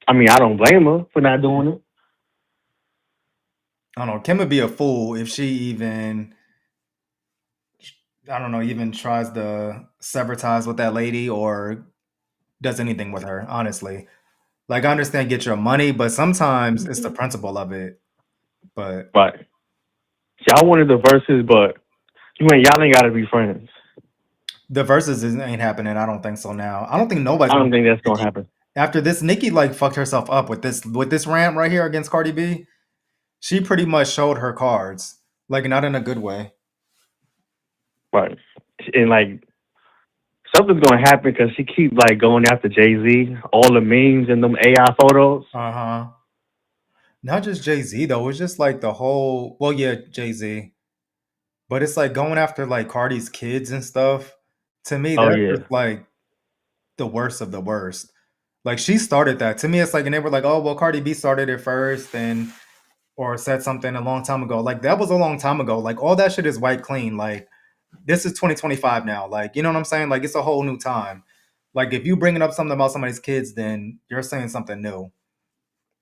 I mean, I don't blame her for not doing it.
I don't know. Kim would be a fool if she even, I don't know, even tries to sever ties with that lady or does anything with her. Honestly, like I understand get your money, but sometimes it's the principle of it. But
Right. See, I wanted the verses, but y'all ain't got to be friends.
the verses ain't happening. I don't think so now. I don't think nobody's
I
gonna
don't think that's gonna
Nicki.
happen.
After this, Nicki like fucked herself up with this rant right here against Cardi B. She pretty much showed her cards, like not in a good way.
Right. And like something's gonna happen because she keep like going after Jay-Z, all the memes and them AI photos.
Uh-huh. Not just Jay-Z though. It's just like the whole, well, yeah, Jay-Z. But it's like going after like Cardi's kids and stuff. To me,
Oh
that's
yeah.
just like the worst of the worst. Like she started that. To me, it's like, and they were like, oh well, Cardi B started it first and or said something a long time ago. Like that was a long time ago. Like all that shit is white clean. Like this is 2025 now. Like, you know what I'm saying? Like it's a whole new time. Like if you bringing up something about somebody's kids, then you're saying something new.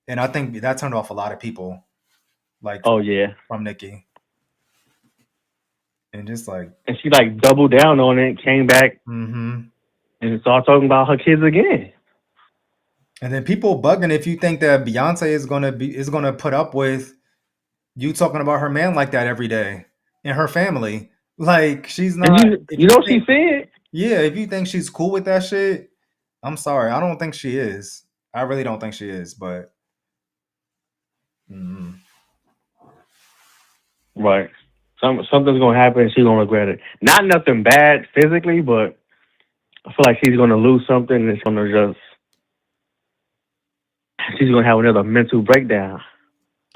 And I think that turned off a lot of people, like
Oh yeah.
from Nicki. And just like,
And she like doubled down on it, came back
mm-hmm.
and started talking about her kids again.
And then people bugging if you think that Beyonce is gonna put up with you talking about her man like that every day and her family. Like she's
And
not. If
you
you
know what she
think,
said?
yeah, if you think she's cool with that shit, I'm sorry. I don't think she is. I really don't think she is. But mhm.
Right. Something's gonna happen and she's gonna regret it. Not nothing bad physically, but I feel like she's gonna lose something and it's gonna just she's gonna have another mental breakdown.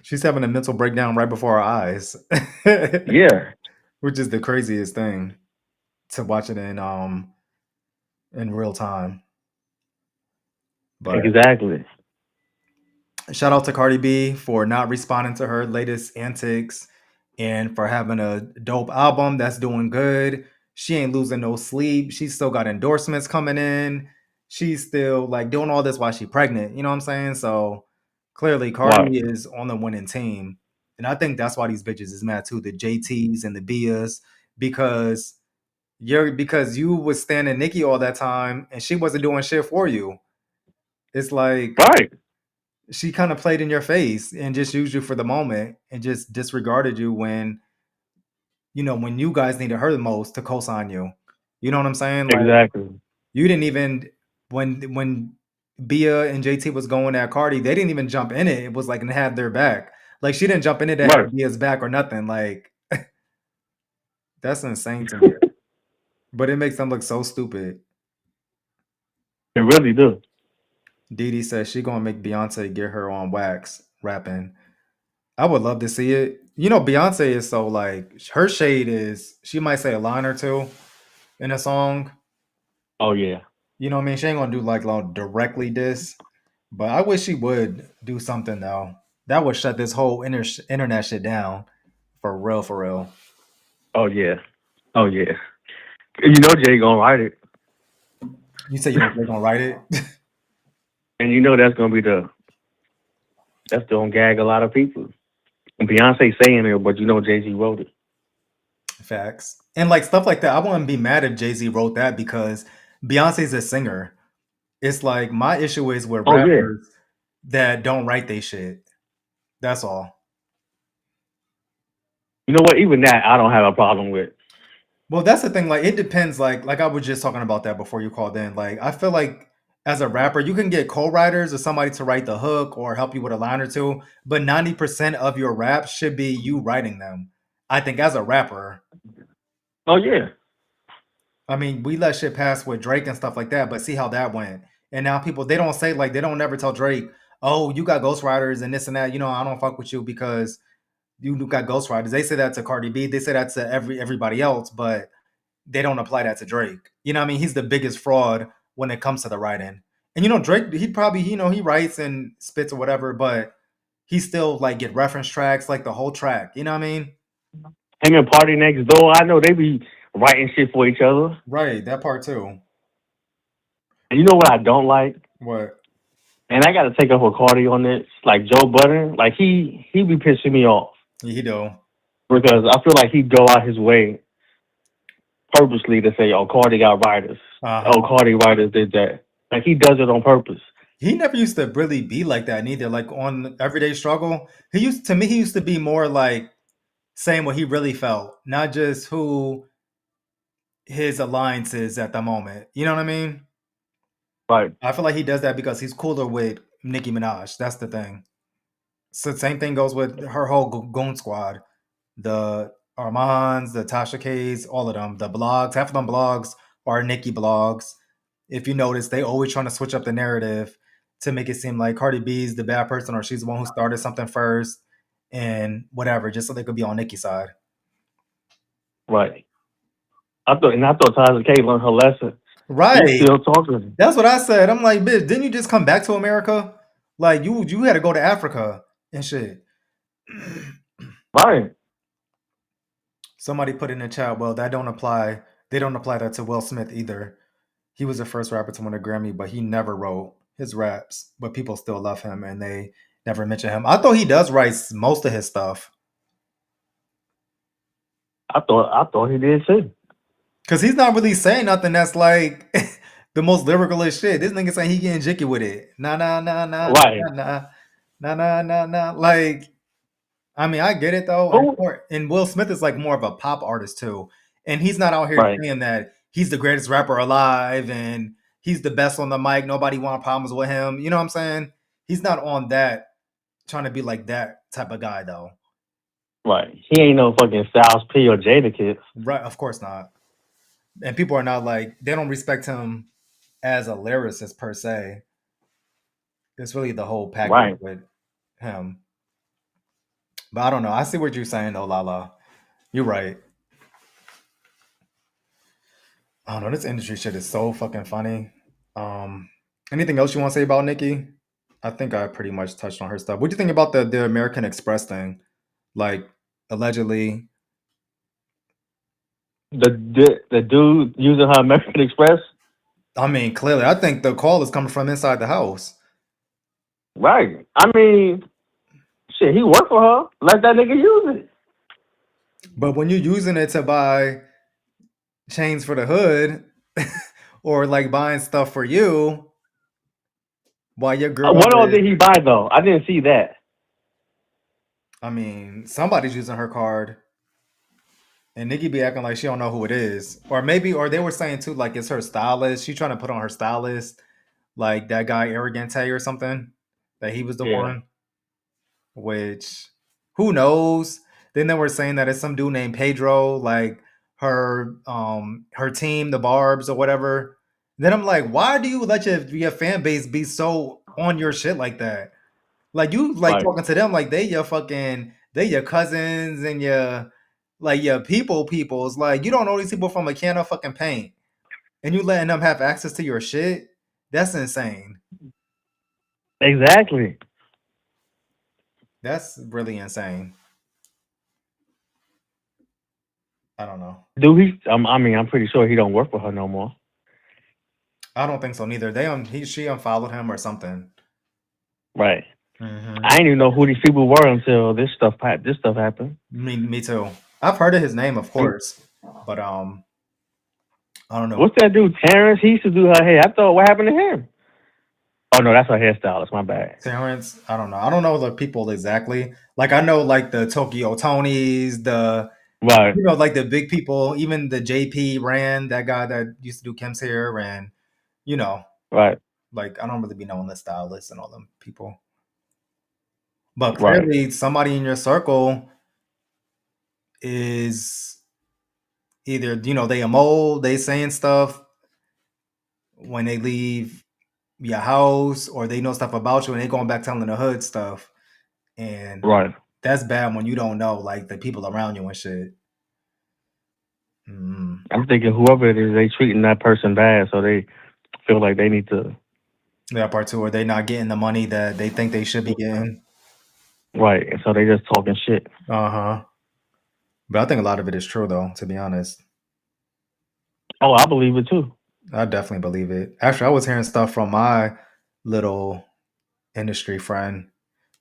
She's having a mental breakdown right before our eyes,
Yeah.
which is the craziest thing to watch it in real time. But
Exactly.
shout out to Cardi B for not responding to her latest antics and for having a dope album that's doing good. She ain't losing no sleep. She's still got endorsements coming in. She's still like doing all this while she's pregnant. You know what I'm saying? So clearly
Right.
Cardi is on the winning team. And I think that's why these bitches is mad too, the JTs and the Bias, because because you was standing Nicki all that time and she wasn't doing shit for you. It's like
Right.
she kind of played in your face and just used you for the moment and just disregarded you when when you guys needed her the most to co-sign you. You know what I'm saying? Like
Exactly.
you didn't even when Bia and JT was going at Cardi, they didn't even jump in it. It was like and have their back. Like she didn't jump in it to
Right.
have Bia's back or nothing. Like that's insane to me. But it makes them look so stupid.
It really do.
Dee says she gonna make Beyonce get her on wax rapping. I would love to see it. Beyonce is so like her shade is she might say a line or two in a song.
Oh yeah.
You know what I mean? She ain't gonna do like directly diss, but I wish she would do something though. That would shut this whole internet shit down for real, for real.
Oh yeah. Oh yeah. You know Jay gonna write it.
You say you don't they're gonna write it?
And you know that's gonna gag a lot of people. And Beyonce saying it, but you know Jay-Z wrote it.
Facts. And like stuff like that. I wouldn't be mad if Jay-Z wrote that because Beyonce's a singer. It's like my issue is with
Oh yeah.
rappers that don't write they shit. That's all.
You know what? Even that, I don't have a problem with.
Well, that's the thing. Like, it depends. Like I was just talking about that before you called in. Like, I feel like as a rapper, you can get co-writers or somebody to write the hook or help you with a line or two, but 90% of your raps should be you writing them. I think as a rapper,
Oh yeah,
I mean, we let shit pass with Drake and stuff like that, but see how that went. And now people they don't say like they don't never tell Drake, "Oh, you got ghostwriters and this and that." I don't fuck with you because you got ghostwriters. They say that to Cardi B. They say that to everybody else, but they don't apply that to Drake. You know what I mean? He's the biggest fraud when it comes to the writing. And Drake, he probably, he writes and spits or whatever, but he still like get reference tracks, like the whole track. You know what I mean?
him and Party Next Door. I know they be writing shit for each other.
Right, that part too.
And you know what I don't like?
What?
And I got to take up with Cardi on this. Like Joe Budden, like he be pissing me off
He do.
because I feel like he go out his way purposely to say, "Oh, Cardi got writers.
Uh-huh.
Oh, Cardi writers did that." Like he does it on purpose.
He never used to really be like that neither. Like on Everyday Struggle, he used to be more like saying what he really felt, not just who his alliance is at the moment. You know what I mean?
Right,
I feel like he does that because he's cooler with Nicki Minaj. That's the thing. So same thing goes with her whole Goon Squad, the Armands, the Tasha K's, all of them. The blogs, half of them blogs are Nicki blogs. If you notice, they always trying to switch up the narrative to make it seem like Cardi B's the bad person or she's the one who started something first and whatever, just so they could be on Nicki's side.
right. I thought Tasha K learned her lesson.
Right.
He's still talking.
That's what I said. I'm like, bitch, didn't you just come back to America? Like you had to go to Africa and shit.
Right.
Somebody put in the chat, well, that don't apply. They don't apply that to Will Smith either. He was the first rapper to win a Grammy, but he never wrote his raps. But people still love him and they never mention him. I thought he does write most of his stuff.
I thought he did too.
Cause he's not really saying nothing that's like the most lyricalist shit. This nigga saying he getting jicky with it. Nah, nah, nah, nah,
Right.
nah, nah, nah, nah, nah. Like, I mean, I get it though. And Will Smith is like more of a pop artist too. And he's not out here
Right.
saying that he's the greatest rapper alive and he's the best on the mic. Nobody want problems with him. You know what I'm saying? He's not on that trying to be like that type of guy though.
Right. He ain't no fucking Styles P or Jada Kids.
Right, of course not. And people are not like they don't respect him as a lyricist per se. It's really the whole package
Right.
with him. But I don't know. I see what you're saying though, Lala. You're right. I don't know. This industry shit is so fucking funny. Anything else you want to say about Nicki? I think I pretty much touched on her stuff. What do you think about the American Express thing? Like allegedly.
The dude using her American Express.
I mean, clearly, I think the call is coming from inside the house.
Right. I mean, shit, he worked for her. Let that nigga use it.
But when you're using it to buy chains for the hood or like buying stuff for you while your girl
What all did he buy though? I didn't see that.
I mean, somebody's using her card. And Nicki be acting like she don't know who it is. Or they were saying too, like it's her stylist. She trying to put on her stylist, like that guy Arrogante or something. That he was the one. Which who knows? Then they were saying that it's some dude named Pedro, like her team, the Barbs or whatever. Then I'm like, why do you let your fan base be so on your shit like that? Like you like talking to them like they your cousins and your peoples. Like you don't know these people from a can of fucking paint. And you letting them have access to your shit? That's insane.
Exactly.
That's really insane. I don't know.
Do he? I mean, I'm pretty sure he don't work for her no more.
I don't think so neither. She unfollowed him or something.
Right.
Mm-hmm.
I didn't even know who these people were until this stuff happened.
Me too. I've heard of his name, of course, but I don't know.
What's that dude? Terrence? He used to do her hair. I thought, what happened to him? Oh no, that's a hairstylist. My bad.
Terrence, I don't know. I don't know the people exactly. Like I know like the Tokyo Tonys, the
Right,
like the big people, even the JP Rand, that guy that used to do Kim's hair, and you know,
right,
like I don't really be knowing the stylists and all them people. But
right,
clearly somebody in your circle is either, they a mole, they saying stuff when they leave your house, or they know stuff about you and they going back telling the hood stuff. And
right.
that's bad when you don't know like the people around you and shit. Mm.
I'm thinking whoever it is, they treating that person bad, so they feel like they need to.
That part too, or they not getting the money that they think they should be getting.
Right, and so they just talking shit.
Uh-huh. But I think a lot of it is true though, to be honest.
Oh, I believe it too.
I definitely believe it. Actually, I was hearing stuff from my little industry friend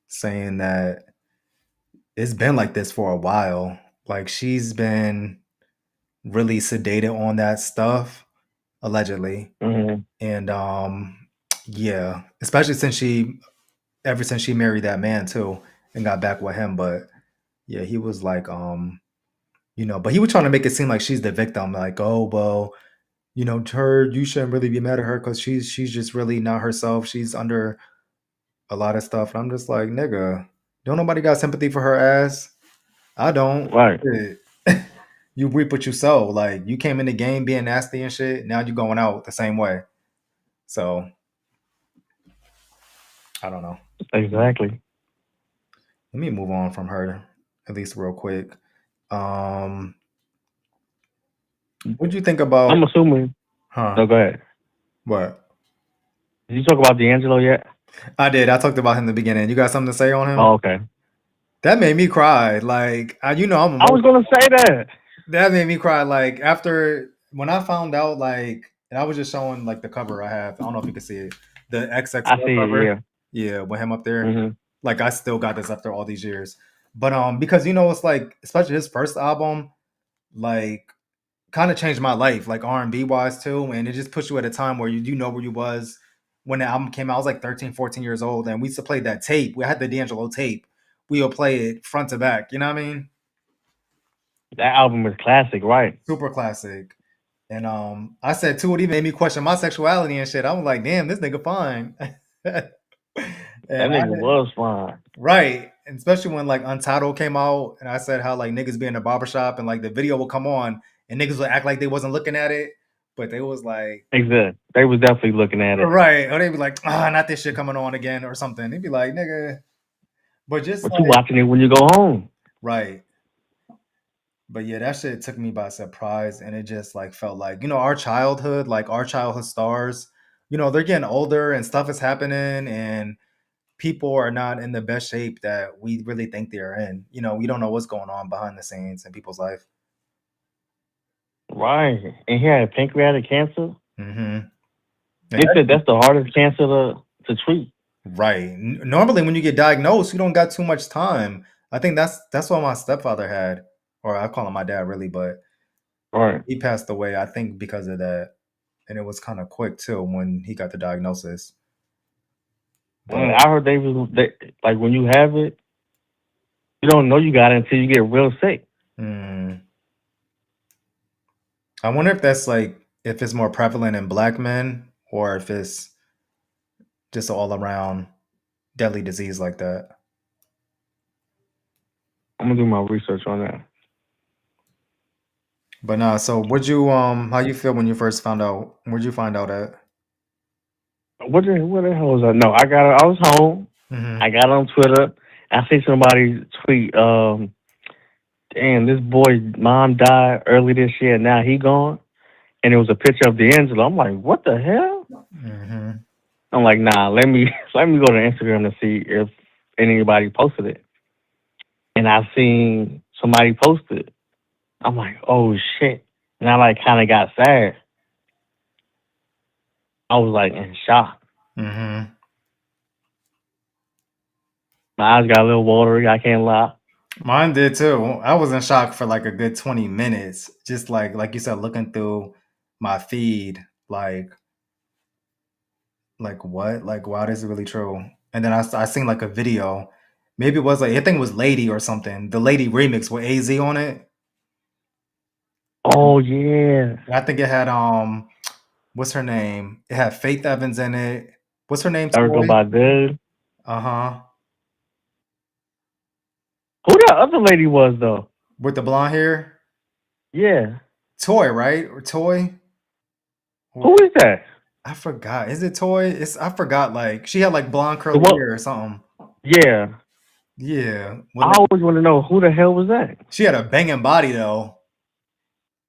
saying that it's been like this for a while. Like she's been really sedated on that stuff, allegedly.
Hmm.
And yeah, especially ever since she married that man too and got back with him. But yeah, he was like, but he was trying to make it seem like she's the victim, like, oh well, you shouldn't really be mad at her because she's just really not herself. She's under a lot of stuff. And I'm just like, nigga, don't nobody got sympathy for her ass. I don't.
Right,
Shit. You reap what you sow. Like you came in the game being nasty and shit. Now you going out the same way. So I don't know.
exactly.
Let me move on from her at least real quick. Um, what do you think about?
I'm assuming.
Huh?
No, go ahead.
What?
Did you talk about D'Angelo yet?
I did. I talked about him in the beginning. You got something to say on him?
Oh, okay.
That made me cry. Like I'm
I was
emotional.
gonna say that.
That made me cry. Like after when I found out, like, and I was just showing like the cover I have. I don't know if you can see it. The
I
XXL
see it.
cover.
Yeah.
Yeah, with him up there.
Hmm.
Like I still got this after all these years. But because it's like, especially his first album, like kind of changed my life, like R&B wise too. And it just pushed you at a time where you do know where you was when the album came out. I was like 13, 14 years old, and we used to play that tape. We had the D'Angelo tape. We would play it front to back. You know what I mean?
That album is classic, right?
Super classic. And I said too, it even made me question my sexuality and shit. I was like, damn, this nigga fine.
That
And I
nigga
did,
was fine.
right. And especially when like Untitled came out, and I said how like niggas be in the barbershop and like the video would come on and niggas would act like they wasn't looking at it, but they was like,
Exactly. They was definitely looking at it.
right. Or they'd be like, not this shit coming on again or something. They'd be like, nigga. But just
But you
like,
watching it when you go home.
right. But yeah, that shit took me by surprise, and it just like felt like our childhood, like our childhood stars. They're getting older, and stuff is happening, and people are not in the best shape that we really think they're in. We don't know what's going on behind the scenes in people's life.
Right. And he had pancreatic cancer.
Mm-hmm.
They said that's the hardest cancer to treat.
Right. Normally, when you get diagnosed, you don't got too much time. I think that's what my stepfather had, or I call him my dad, really, but
Right.
he passed away, I think, because of that. And it was kind of quick too when he got the diagnosis. But
And I heard like when you have it, you don't know you got it until you get real sick.
I wonder if that's like if it's more prevalent in black men or if it's just all around deadly disease like that.
I'm gonna do my research on that.
But nah, so would you how you feel when you first found out? Where'd you find out at?
What the hell was that? No, I was home.
Mm-hmm.
I got on Twitter. I see somebody tweet, damn, this boy's mom died early this year, now he gone. And it was a picture of D'Angelo. I'm like, what the hell?
Mm-hmm.
I'm like, nah, let me go to Instagram to see if anybody posted it. And I seen somebody post it. I'm like, oh shit. And I like kinda got sad. I was like in shock.
Mm-hmm.
My eyes got a little watery, I can't lie.
Mine did too. I was in shock for like a good 20 minutes. Just like you said, looking through my feed, like Like what? Like wow, this is really true. And then I seen like a video. Maybe it was like I think it was Lady or something. The Lady remix with AZ on it.
Oh yeah,
I think it had what's her name? It had Faith Evans in it. What's her name?
Erica
Toy.
Badu.
Uh-huh.
Who that other lady was though?
With the blonde hair.
Yeah,
Toy, right? Or Toy?
who is that?
I forgot. Is it Toy? It's I forgot. Like she had like blonde
The
curly
what?
hair or something.
Yeah,
Yeah. With
I
like
always want to know who the hell was that.
she had a banging body though.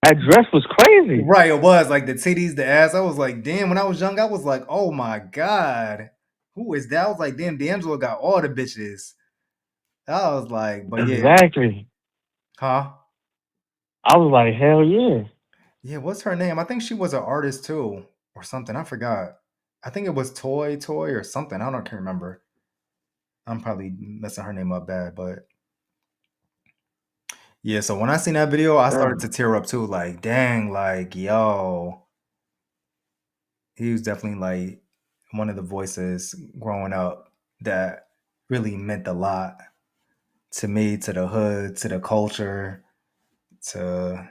That dress was crazy.
Right, it was like the titties, the ass. I was like, damn. When I was young, I was like, oh my god, who is that? I was like, damn, D'Angelo got all the bitches. I was like, but yeah,
Exactly.
huh?
I was like, hell yeah.
Yeah, what's her name? I think she was an artist too, or something. I forgot. I think it was Toy, or something. I don't can't remember. I'm probably messing her name up bad, but yeah. So when I seen that video, I started to tear up too. Like, dang, like, yo, he was definitely like one of the voices growing up that really meant a lot to me, to the hood, to the culture, to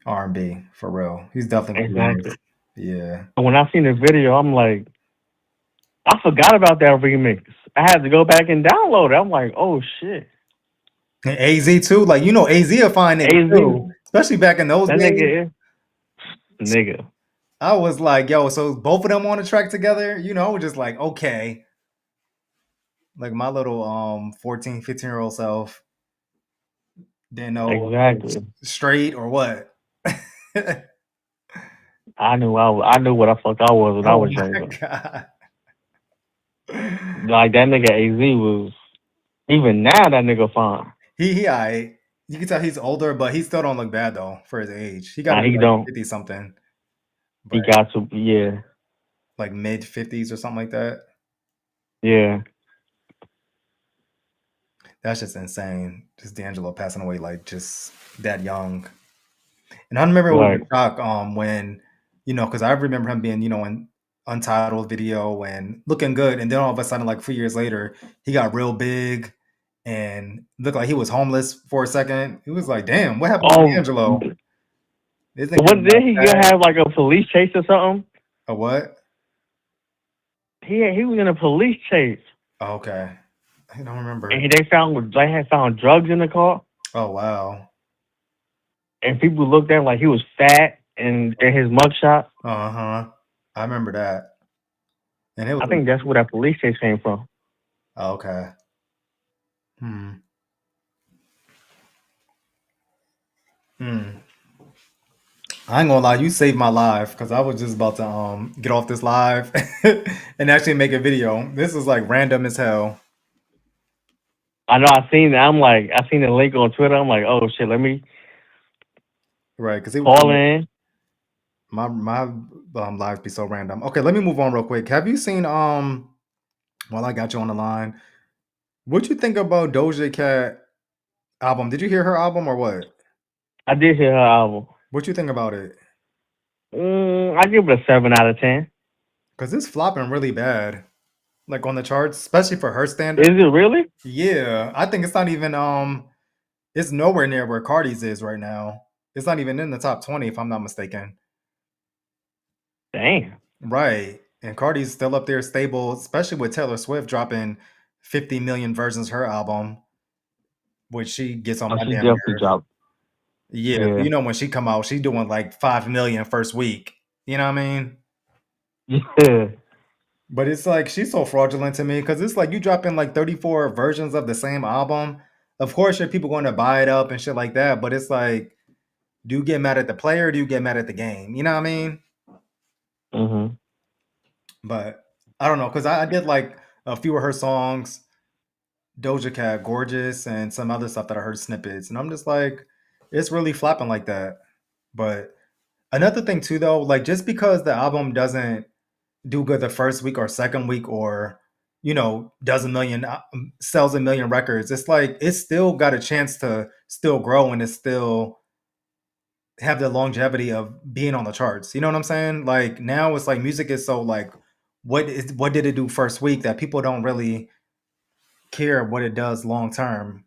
R&B for real. He's definitely one of
Exactly.
those. Yeah.
And when I seen the video, I'm like, I forgot about that remix. I had to go back and download it. I'm like, oh shit.
And AZ too. Like, you know, AZ a fine nigga
AZ,
too. Especially back in those
that
days.
nigga is nigga.
I was like, yo, so both of them on the track together, you know, I was just like, okay. Like my little 14, 15-year-old self didn't know if it was
Exactly.
straight or what.
I knew what the fuck I was when I
Oh
was
my
younger.
god.
Like that nigga AZ was even now that nigga fine.
He I you can tell he's older, but he still don't look bad though for his age. He gotta
Nah,
be
he
like
don't.
50 something,
He
but
got to yeah,
like mid 50s or something like that.
yeah.
That's just insane. Just D'Angelo passing away like just that young. And I remember it was
Like
a shock when, you know, because I remember him being, you know, in Untitled video and looking good. And then all of a sudden, like 3 years later, he got real big and looked like he was homeless for a second. He was like, damn, what happened to
oh,
D'Angelo? This nigga
what
was
did
like
he
that.
have like a police chase or something?
A what?
He was in a police chase,
Oh, okay. I don't remember.
and they had found drugs in the car,
Oh, wow.
and people looked at him like he was fat and in his mugshot.
Uh-huh. I remember that. And it was
I
like,
think that's where that police chase came from.
oh, okay. Hmm. Hmm. I ain't gonna lie, you saved my life because I was just about to get off this live and actually make a video. This is like random as hell.
I know I seen that. I seen the link on Twitter. I'm like, oh shit, let me
Right, because it was
call in.
my lives be so random. Okay, let me move on real quick. Have you seen while I got you on the line, what you think about Doja Cat album? Did you hear her album or what?
I did hear her album.
What you think about it?
I give it a 7 out of 10.
Because it's flopping really bad. Like on the charts, especially for her
Is
standard.
it really?
Yeah. I think it's not even it's nowhere near where Cardi's is right now. It's not even in the top 20 if I'm not mistaken.
Damn.
Right. And Cardi's still up there stable, especially with Taylor Swift dropping 50 million versions of her album, which she gets on
Oh,
my
she
damn
definitely
nerves.
dropped.
Yeah, so
Yeah.
you know when she come out, she doing like 5 million first week. You know what I mean?
Yeah.
But it's like she's so fraudulent to me because it's like you dropping like 34 versions of the same album. Of course, your people going to buy it up and shit like that, but it's like, do you get mad at the player or do you get mad at the game? You know what I mean?
Mm-hmm.
But I don't know because I did like a few of her songs, Doja Cat, Gorgeous, and some other stuff that I heard snippets, and I'm just like, it's really flapping like that. But another thing too, though, like just because the album doesn't do good the first week or second week, or you know, does a million, sells a million records, it's like it's still got a chance to still grow, and it's still have the longevity of being on the charts. You know what I'm saying? Like now it's like music is so like what did it do first week that people don't really care what it does long term.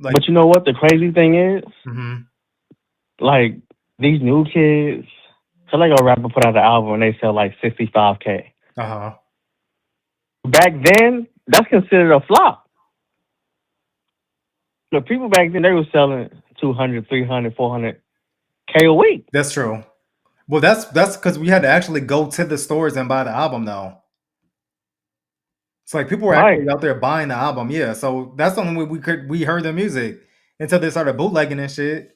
Like
But you know what? The crazy thing is,
mhm.
like these new kids. So like a rapper put out an album and they sell like 65K.
Uh-huh.
Back then, that's considered a flop. The people back then they were selling 200, 300, 400K a week.
That's true. Well, that's because we had to actually go to the stores and buy the album though. It's like people were
Right.
actually out there buying the album, yeah. So that's the only way we heard the music until they started bootlegging and shit.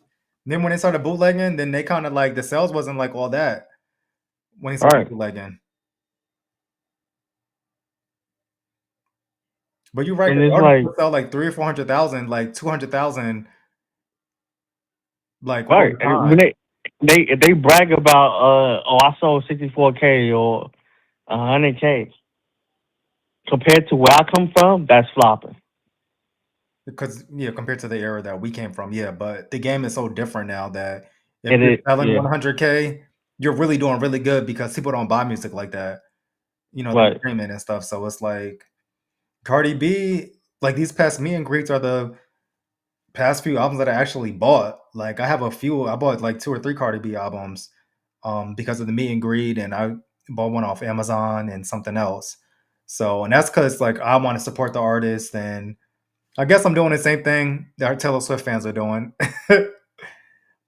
Then when they started bootlegging, then they kind of like the sales wasn't like all that when they started
Right.
bootlegging. But you're right,
And
because
it's
artists
like,
would sell like 300,000 or 400,000, like 200,000, like all
right.
the
And when
time.
they brag about oh, I sold 64K or 100K compared to where I come from, that's flopping.
Because yeah, compared to the era that we came from, yeah. But the game is so different now that if
And
you're
it
selling
yeah.
100K, you're really doing really good because people don't buy music like that. You know, through
Right.
streaming and stuff. So it's like Cardi B, like these past meet and greets are the past few albums that I actually bought. Like I have a few, I bought like 2 or 3 Cardi B albums because of the meet and greet, and I bought one off Amazon and something else. So, and that's because like I want to support the artist, and I guess I'm doing the same thing that our Taylor Swift fans are doing.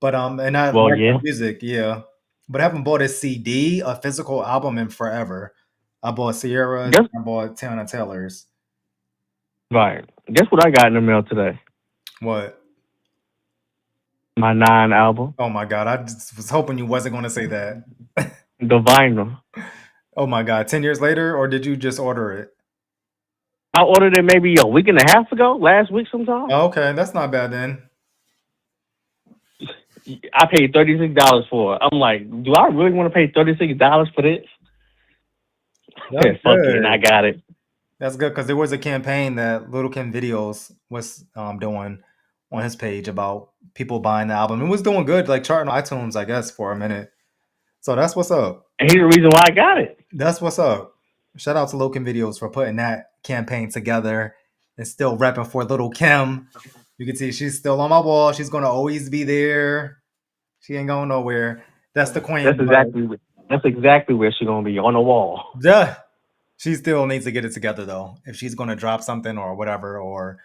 But and I
Well,
like her
yeah.
music, yeah. But I haven't bought a CD, a physical album in forever. I bought Sierra's,
Guess
I bought Tiana Taylor's.
right. Guess what I got in the mail today?
What?
My 9 album,
Oh my god, I just was hoping you wasn't going to say that.
the vinyl.
Oh my god, 10 years later, or did you just order it?
I ordered it maybe a week and a half ago, last week sometime.
Oh, okay, that's not bad then.
I paid $36 for it. I'm like, do I really want to pay $36 for this?
That's
Fuck it, and I
good.
got it.
That's good because there was a campaign that Little Kim Videos was doing on his page about people buying the album. It was doing good, like charting on iTunes, I guess, for a minute. So that's what's up.
And here's the reason why I got it.
That's what's up. Shout out to Little Kim Videos for putting that campaign together and still repping for Little Kim. You can see she's still on my wall. She's gonna always be there. She ain't going nowhere. That's the
That's
queen, but
exactly that's exactly where she's gonna be on the wall.
duh. She still needs to get it together though. If she's gonna drop something or whatever, or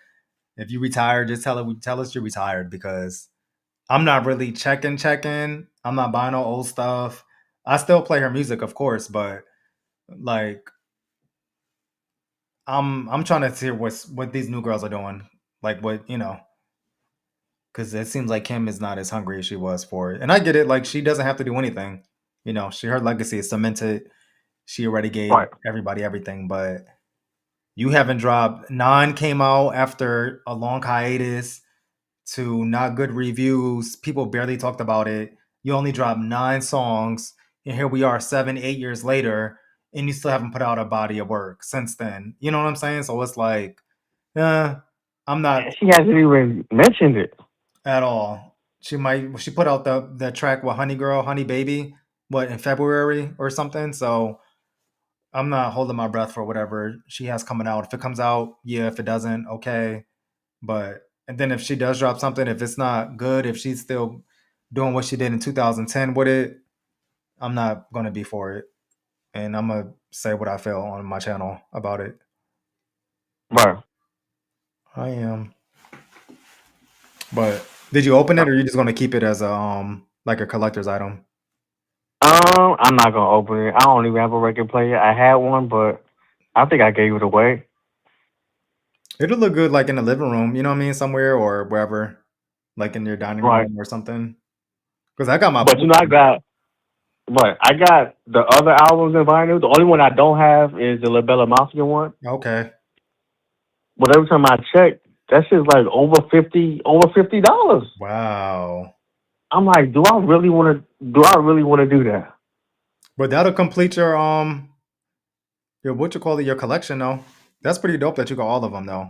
if you retire, just tell us you're retired because I'm not really checking. I'm not buying no old stuff. I still play her music, of course, but like I'm trying to see what these new girls are doing. Like what, because it seems like Kim is not as hungry as she was for it. And I get it, like she doesn't have to do anything. Her legacy is cemented. She already gave
Right.
everybody everything, but you haven't dropped. Nine came out after a long hiatus to not good reviews. People barely talked about it. You only dropped 9 songs, and here we are 7, 8 years later, and you still haven't put out a body of work since then. You know what I'm saying? So it's like, eh, I'm not
She hasn't even mentioned it.
at all. She put out the track with Honey Girl, Honey Baby, what in February or something. So I'm not holding my breath for whatever she has coming out. If it comes out, yeah. If it doesn't, okay. But and then if she does drop something, if it's not good, if she's still doing what she did in 2010 with it, I'm not gonna be for it. And I'm gonna say what I feel on my channel about it.
Right.
I am. But did you open it or are you just gonna keep it as a like a collector's item?
I'm not gonna open it. I don't even have a record player. I had one, but I think I gave it away.
It'll look good like in the living room, you know what I mean, somewhere or wherever, like in your dining
Right.
room or something. Because I got my
But I got the other albums in vinyl. The only one I don't have is the La Bella Mafia one.
okay.
But every time I check, that shit's like over $50.
Wow.
I'm like, do I really want to do that?
But that'll complete your what you call it, your collection though. That's pretty dope that you got all of them though.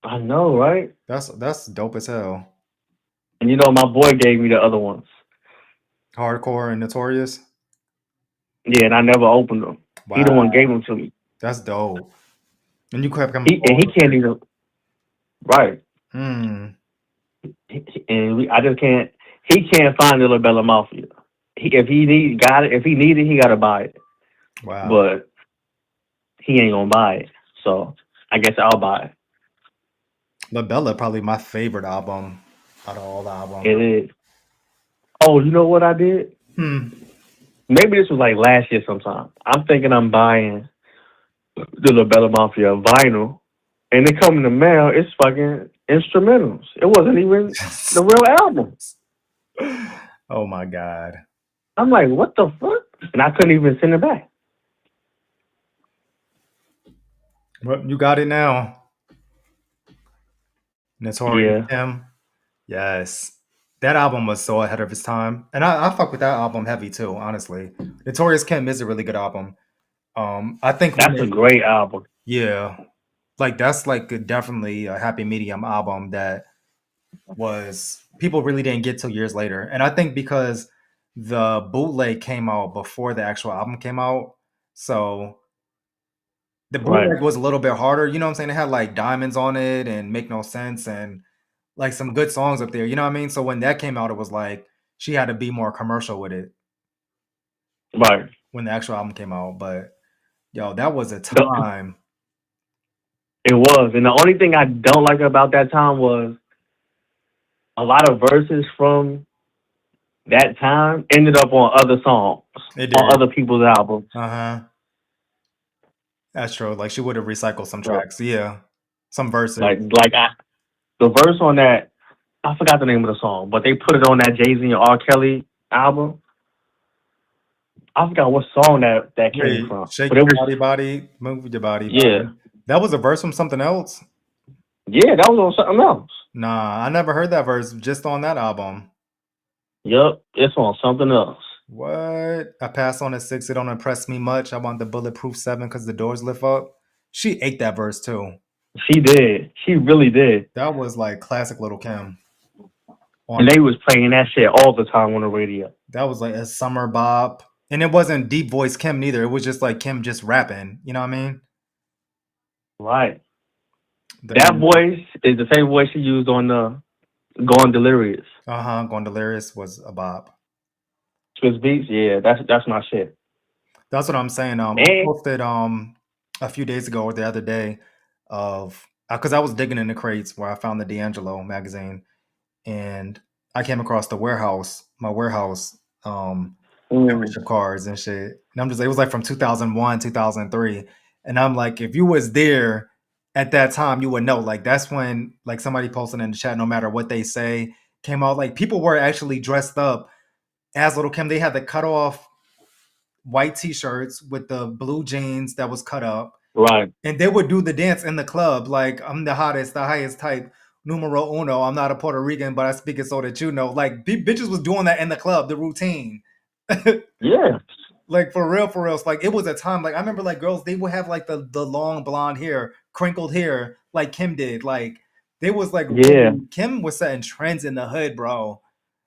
I know, right?
That's dope as hell.
And you know, my boy gave me the other ones.
Hardcore and Notorious.
Yeah, and I never opened them. He the one
Wow,
gave them to me.
that's dope. And you kept coming
And he
forward with
can't
it.
even right.
Hmm.
And I just can't. He can't find the Labella Mafia. If he got it. If he needed, he got to buy it.
Wow.
But he ain't gonna buy it. So I guess I'll buy it.
La Bella probably my favorite album out of all the albums.
It is. Oh, you know what I did?
Hmm.
Maybe this was like last year sometime. I'm thinking I'm buying the Labella Mafia vinyl, and they come in the mail. It's fucking instrumentals. It wasn't even the real album.
Oh my god.
I'm like, what the fuck? And I couldn't even send it back.
Well, you got it now. Notorious
Yeah,
Kim. Yes. That album was so ahead of its time. And I fuck with that album heavy too, honestly. Notorious Kim is a really good album. I think when
that's a
it,
great album.
yeah, like that's like definitely a happy medium album that was people really didn't get till years later. And I think because the bootleg came out before the actual album came out, so the
Right.
bootleg was a little bit harder. You know what I'm saying? It had like diamonds on it and make no sense and like some good songs up there. You know what I mean? So when that came out, it was like she had to be more commercial with it
Right.
when the actual album came out. But yo, that was a
The-
time.
It was. And the only thing I don't like about that time was a lot of verses from that time ended up on other songs,
It
on
did.
other people's albums.
Uh huh. That's true. Like she would have recycled some
So,
tracks. Yeah, some verses.
the verse on that, I forgot the name of the song, but they put it on that Jay Z and R. Kelly album. I forgot what song that came
Wait,
from,
shake
but it
your
was
body, body, move your body,
yeah,
body. That was a verse from something else.
yeah, that was on something else.
Nah, I never heard that verse just on that album.
Yup, it's on something else.
What? I pass on a 6. It don't impress me much. I want the bulletproof 7 because the doors lift up. She ate that verse too.
She did, she really did,
That was like classic Little Kim.
and
On
they was playing that shit all the time on the radio.
that was like a summer bop, and it wasn't deep voice Kim neither. It was just like Kim just rapping. You know what I mean?
Right,
The
that voice is the same voice she used on the Gone Delirious.
Going Delirious was a bop.
Swiss Beats, yeah, that's my shit.
That's what I'm saying. I
Man,
posted a few days ago or the other day of because I was digging in the crates where I found the D'Angelo magazine, and I came across my warehouse
mm,
membership cards and shit. And I'm just it was like from 2001, 2003, and I'm like, if you was there at that time, you would know. Like that's when like somebody posted in the chat, no matter what they say, came out like people were actually dressed up as Little Kim. They had the cut off white t-shirts with the blue jeans that was cut up,
right,
and they would do the dance in the club like I'm the hottest, the highest type, numero uno. I'm not a Puerto Rican, but I speak it so that you know. Like bitches was doing that in the club, the routine.
yeah,
Like for real, for real. It's like it was a time. Like I remember, like girls, they would have like the long blonde hair, crinkled hair, like Kim did. Like they was like
yeah,
really, Kim was setting trends in the hood, bro.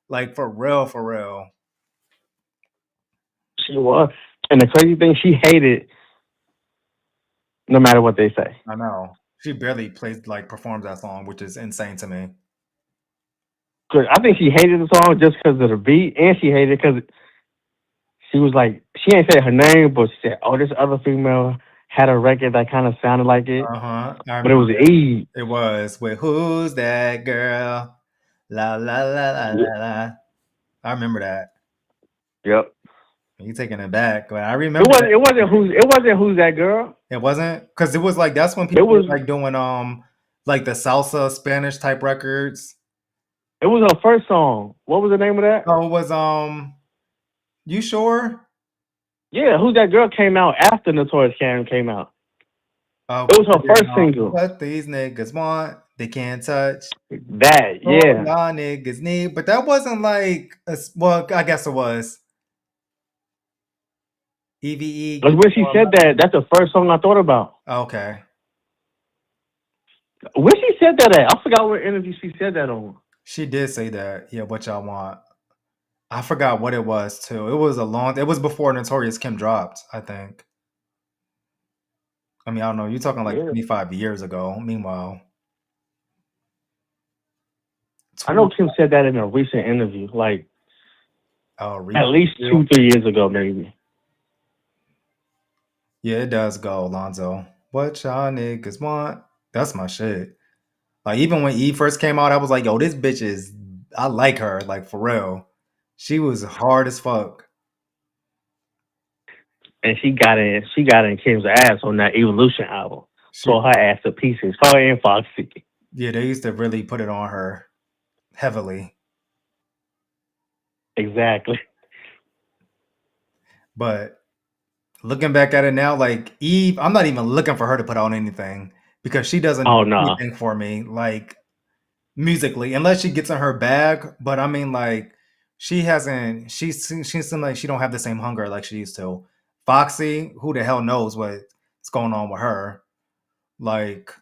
Like for real, for real.
she was. And the crazy thing, she hated no matter what they say.
I know. She barely plays like performs that song, which is insane to me.
'Cause I think she hated the song just because of the beat, and she hated it because she was like, she ain't say her name, but she said, "Oh, this other female had a record that kind of sounded like it,
I
but it was
remember that.
Eve."
It was with Who's That Girl? La la la la
Yeah.
la la. I remember that.
Yep.
You taking it back, but I
It
remember
wasn't.
that.
It wasn't who's that girl.
It wasn't because it was like that's when
It
people were
was.
like doing like the salsa Spanish type records.
It was her first song. What was the name of that?
Oh, it was you sure?
Yeah, who's that girl came out after Notorious Karen came out.
Oh,
It was her first single.
what these niggas want, they can't touch.
That,
Oh,
yeah.
y'all niggas need, but that wasn't like well, I guess it was. EVE.
Like when she said that, that's the first song I thought about.
Okay.
Where she said that at? I forgot what interview she said that on.
She did say that. Yeah, what y'all want? I forgot what it was too. It was before Notorious Kim dropped, I think. I mean, I don't know. You're talking like
Yeah.
25 years ago. Meanwhile,
I know
20,
Kim said that in a recent interview, like at
recent.
least 2, 3 years ago, maybe.
Yeah, it does go, Alonzo. What y'all niggas want? That's my shit. Like even when E first came out, I was like, yo, this bitch is I like her, like for real. She was hard as fuck.
And she got in Kim's ass on that Evolution album.
She
Tore her ass to pieces. Her and Foxy.
Yeah, they used to really put it on her heavily.
Exactly.
But looking back at it now, like Eve, I'm not even looking for her to put on anything because she doesn't
Oh
do
no.
anything for me, like musically, unless she gets in her bag. But I mean, like she hasn't. She seems like she don't have the same hunger like she used to. Foxy, who the hell knows what's going on with her? Like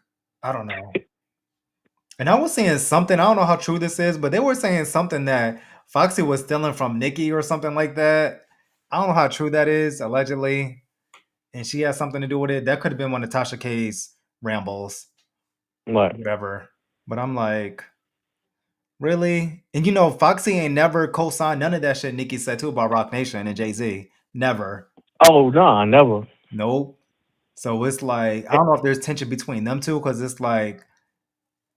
I don't know. And I was saying something. I don't know how true this is, but they were saying something that Foxy was stealing from Nicki or something like that. I don't know how true that is, allegedly. And she has something to do with it. That could have been one of Tasha K's rambles,
What?
whatever. But I'm like, really? And you know, Foxy ain't never co-signed none of that shit Nicki said too about Rock Nation and Jay-Z. Never.
Oh no, never.
Nope. So it's like, I don't know if there's tension between them two, because it's like,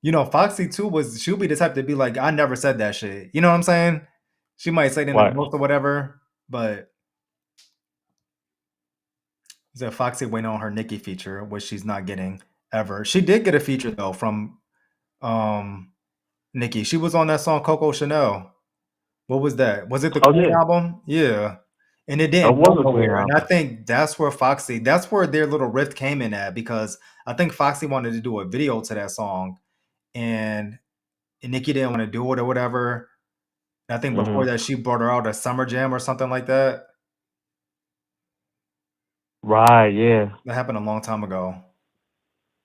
you know, Foxy too she'll be the type to be like, I never said that shit. You know what I'm saying? She might say it in the
What?
most or whatever, but the Foxy waiting on her Nicki feature, which she's not getting ever. She did get a feature though from um Nicki. She was on that song Coco Chanel. What was that? Was it the
Oh
Queen
yeah.
album? Yeah. And it
It
didn't go
was a Queen
nowhere. And I
album.
think that's where their little rift came in at, because I think Foxy wanted to do a video to that song, and Nicki didn't want to do it or whatever. And I think before
Hmm.
that she brought her out a Summer Jam or something like that.
Right, yeah.
That happened a long time ago.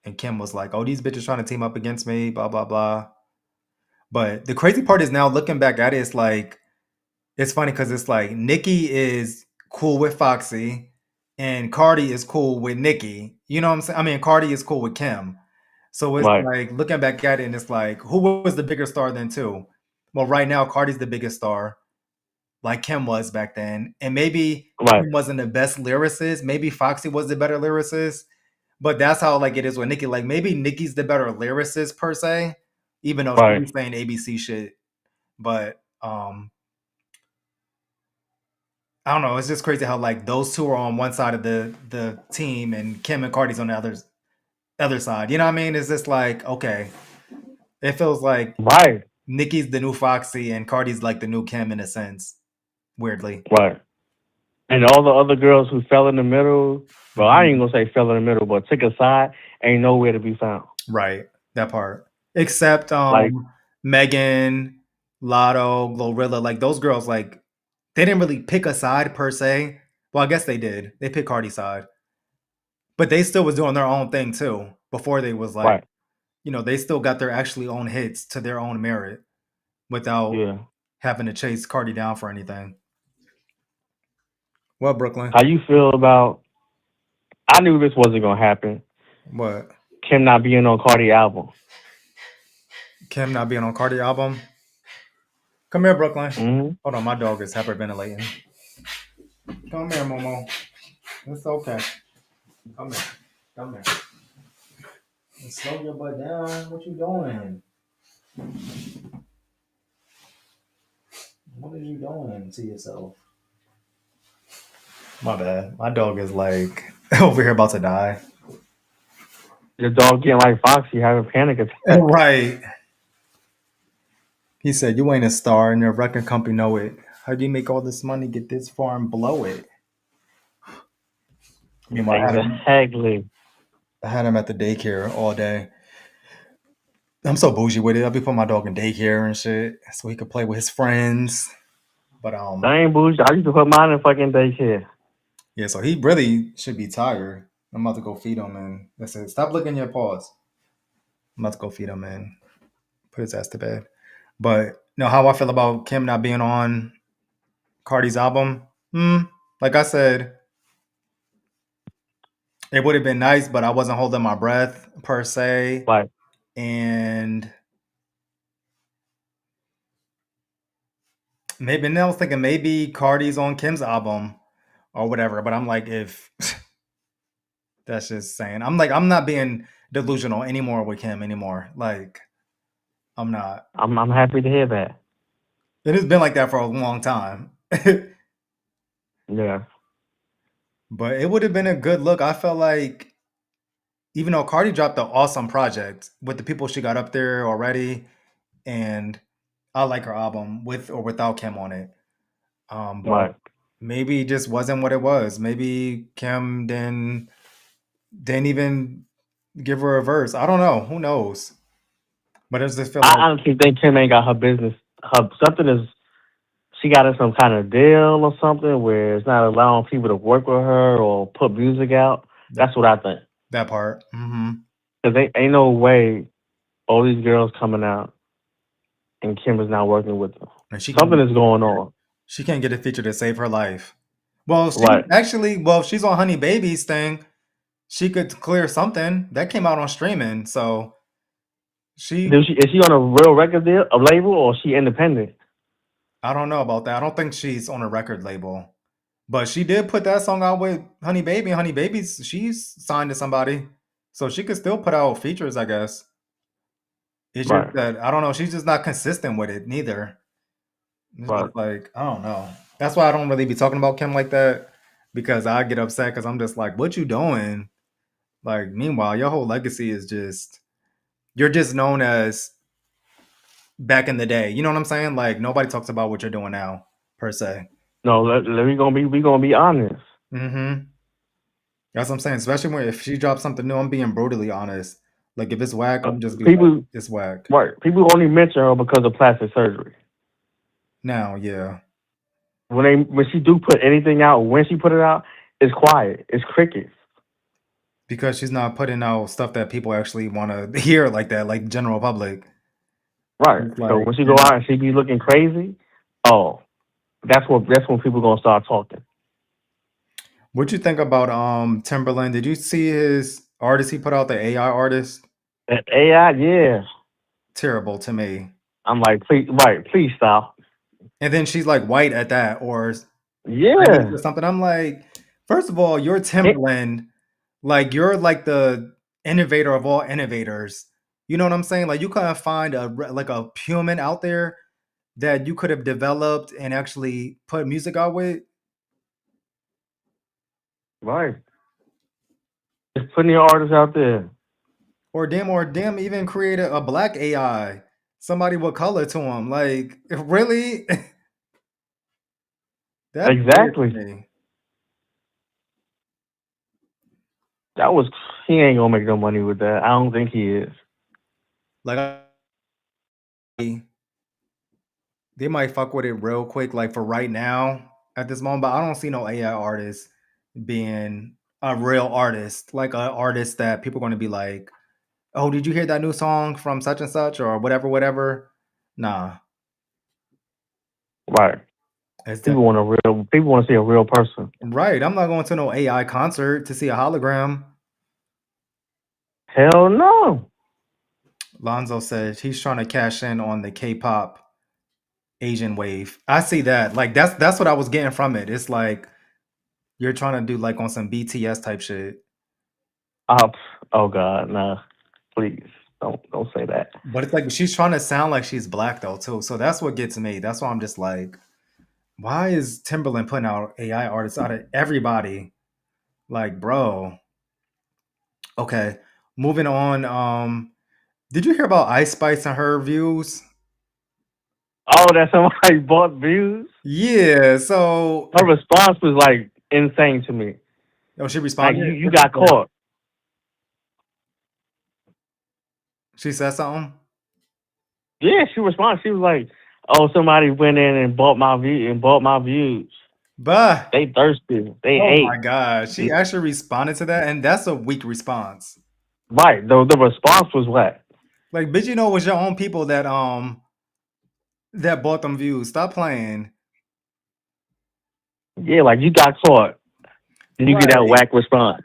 And Kim was like, "Oh, these bitches trying to team up against me, blah blah blah." But the crazy part is now looking back at it, it's like it's funny because it's like Nicki is cool with Foxy and Cardi is cool with Nicki. You know what I'm saying? I mean, Cardi is cool with Kim. So it's
Right,
like looking back at it, and it's like, who was the bigger star then too? Well, right now Cardi's the biggest star, like Kim was back then. And maybe
right,
Kim wasn't the best lyricist. Maybe Foxy was the better lyricist. But that's how like it is with Nicki. Like maybe Nicki's the better lyricist per se, even though
right,
she's saying ABC shit. But I don't know. It's just crazy how like those two are on one side of the team and Kim and Cardi's on the other side. You know what I mean? It's just like, okay, it feels like
right,
Nicki's the new Foxy and Cardi's like the new Kim in a sense. Weirdly.
right. And all the other girls who fell in the middle, well, I ain't
Mhm.
gonna say fell in the middle, but took a side, ain't nowhere to be found.
Right. That part. Except
Like,
Megan, Lotto, Glorilla, like those girls, like they didn't really pick a side per se. Well, I guess they did. They picked Cardi's side. But they still was doing their own thing too. Before they was like,
right,
they still got their actually own hits to their own merit without
yeah.
having to chase Cardi down for anything. What, Brooklyn?
How you feel about? I knew this wasn't gonna happen.
What?
Kim not being on Cardi album.
Kim not being on Cardi album? Come here, Brooklyn.
Hmm.
Hold on, my dog is hyperventilating. Come here, Momo. It's okay. Come here. Come here. Slow your butt down. What you doing? What are you doing to yourself? My bad. My dog is like over here about to die.
Your dog getting like Foxy, having panic attack.
Right. He said, "You ain't a star, and your record company know it. How do you make all this money, get this far, and blow it?" Meanwhile,
Exactly.
I had him at the daycare all day. I'm so bougie with it. I'll be putting my dog in daycare and shit so he could play with his friends. But
I ain't bougie. I used to put mine in fucking daycare.
yeah, so he really should be tired. I'm about to go feed him, and I said, "Stop licking your paws." I'm about to go feed him and put his ass to bed. But you know how I feel about Kim not being on Cardi's album. Like I said, it would have been nice, but I wasn't holding my breath per se.
Like,
And maybe and I was thinking maybe Cardi's on Kim's album or whatever. But I'm like, if that's just saying, I'm like, I'm not being delusional anymore with Kim anymore. Like, I'm not.
I'm happy to hear that.
It has been like that for a long time.
Yeah.
But it would have been a good look. I felt like even though Cardi dropped an awesome project with the people she got up there already, and I like her album with or without Kim on it. But
Right.
maybe it just wasn't what it was. Maybe Kim didn't even give her a verse. I don't know. Who knows? But I just feel
I
like
honestly think Kim ain't got her business. Her something is she got in some kind of deal or something where it's not allowing people to work with her or put music out.
that,
That's what I think.
that part.
Cause ain't no way all these girls coming out and Kim is not working with them.
And she
Something
can't
is going on.
she can't get a feature to save her life. Well,
Right.
if she's on Honey Baby's thing, she could clear something that came out on streaming. So she,
Is she on a real record deal, a label, or is she independent?
I don't know about that. I don't think she's on a record label, but she did put that song out with Honey Baby. Honey Baby's she's signed to somebody, so she could still put out features, I guess. It's just
Right.
that I don't know. She's just not consistent with it neither. It's
Right.
just like I don't know. That's why I don't really be talking about Kim like that because I get upset because I'm just like, what you doing? Like, meanwhile, your whole legacy is just you're just known as back in the day. You know what I'm saying? Like nobody talks about what you're doing now, per se.
No, we gonna be honest.
Mm-hmm. That's what I'm saying. Especially when if she drops something new, I'm being brutally honest. Like if it's whack, I'm just be like,
People
it's whack.
right. People only mention her because of plastic surgery.
Now, yeah.
When she do put anything out, when she put it out, it's quiet. It's crickets.
Because she's not putting out stuff that people actually want to hear like that, like general public.
Right.
It's
So
like,
when she go
yeah.
out and she be looking crazy, oh, that's when people gonna start talking.
What you think about Timberland? Did you see his artist he put out, the AI artist?
That AI, yeah.
Terrible to me.
I'm like, please stop.
And then she's like white at that, or Chinese or
Yeah.
something. I'm like, first of all, you're
It,
Timberland. Like you're like the innovator of all innovators. You know what I'm saying? Like you couldn't find like a human out there that you could have developed and actually put music out with.
right. There's plenty of artists out there.
Or damn, even create a black AI, somebody with color to him. Like really, that's weird to
Exactly.
me.
That was he ain't gonna make no money with that. I don't think he is.
Like they might fuck with it real quick, like for right now at this moment. But I don't see no AI artist being a real artist, like an artist that people are going to be like, "Oh, did you hear that new song from such and such or whatever, whatever?" Nah,
Right.
it's
People want to see a real person.
right. I'm not going to no AI concert to see a hologram.
Hell no.
Lonzo said he's trying to cash in on the K-pop Asian wave. I see that. Like that's what I was getting from it. It's like you're trying to do like on some BTS type shit.
Uh, oh God, no. Please don't say that.
But it's like she's trying to sound like she's black though too. So that's what gets me. That's why I'm just like, why is Timberland putting out AI artists out of everybody? Like, bro. Okay. Moving on. Did you hear about Ice Spice and her views?
Oh, that somebody bought views.
Yeah. So
Her response was like insane to me.
oh, she
Like
responded.
you
What she
got
say?
caught.
She said something.
Yeah, she responded. She was like, "Oh, somebody went in and bought my views.
But
They thirsty. They
oh my
ate."
god, she actually responded to that, and that's a weak response.
Right. The response was what?
Like, bitch, you know, it was your own people that that bought them views. Stop playing.
Yeah, like you got caught and you get that
Right.
whack response.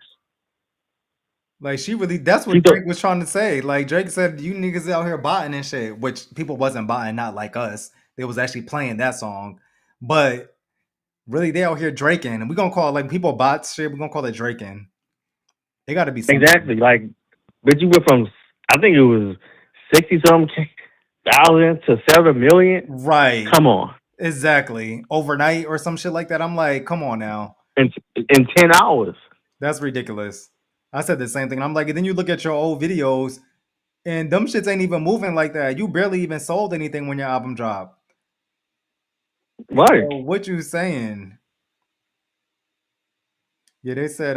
Like she really that's
She
what
thought
Drake was trying to say. Like Drake said, you niggas out here botting and shit, which people wasn't botting, not like us. They was actually playing that song. But really they out here draking. And we're gonna call like people bots shit, we're gonna call it draking. They gotta be something.
exactly like, but you went from I think it was 60 something thousand to 7 million.
Right.
Come on,
Exactly. Overnight or some shit like that. I'm like, come on now.
in 10 hours.
That's ridiculous. I said the same thing. I'm like, and then you look at your old videos and them shits ain't even moving like that. You barely even sold anything when your album dropped.
Right.
So what you saying? Yeah, they said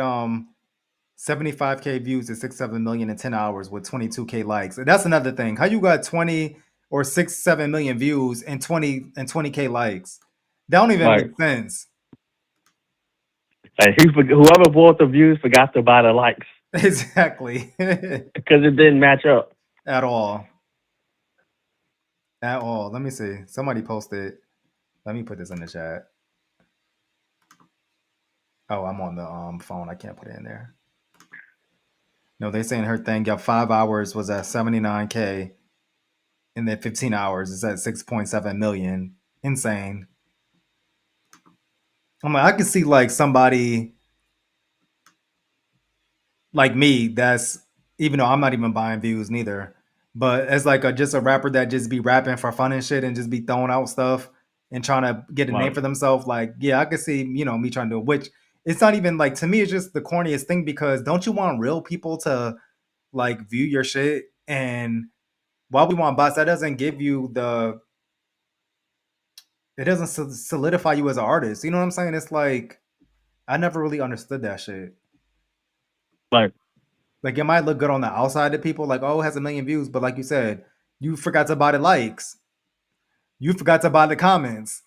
75K views to 6-7 million in 10 hours with 22K likes. And that's another thing. How you got 20 or 6-7 million views and 20K likes? That don't even
Like,
make sense.
whoever bought the views forgot to buy the likes
Exactly.
because it didn't match up.
At all. At all. Let me see. Somebody posted. Let me put this in the chat. Oh, I'm on the phone. I can't put it in there. No, they saying her thing got 5 hours was at 79K, and then 15 hours is at 6.7 million. Insane. I'm like, I can see like somebody like me that's even though I'm not even buying views neither, but as like just a rapper that just be rapping for fun and shit and just be throwing out stuff and trying to get a name
Like,
for themselves. Like, yeah, I could see me trying to do it, which it's not even like to me. It's just the corniest thing because don't you want real people to like view your shit? And while we want bots, that doesn't give you it doesn't solidify you as an artist. You know what I'm saying? It's like I never really understood that shit.
like,
Like it might look good on the outside to people, like, oh, it has 1 million views, but like you said, you forgot to buy the likes. You forgot to buy the comments.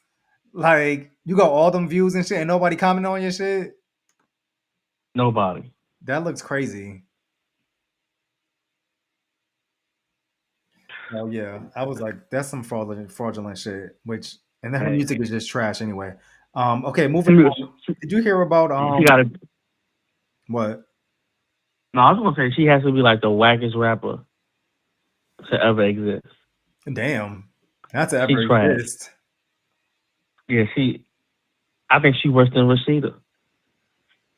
Like you got all them views and shit and nobody commenting on your shit.
nobody.
That looks crazy. Oh yeah. I was like, that's some fraudulent shit. Which and then her
Hey,
music is just trash anyway. Okay, moving on.
she
Did you hear about
got to.
what?
No, I was gonna say she has to be like the wackest rapper to ever exist.
Damn. Not to
She
ever
trash.
exist.
Yeah, I think she worse than Rashida.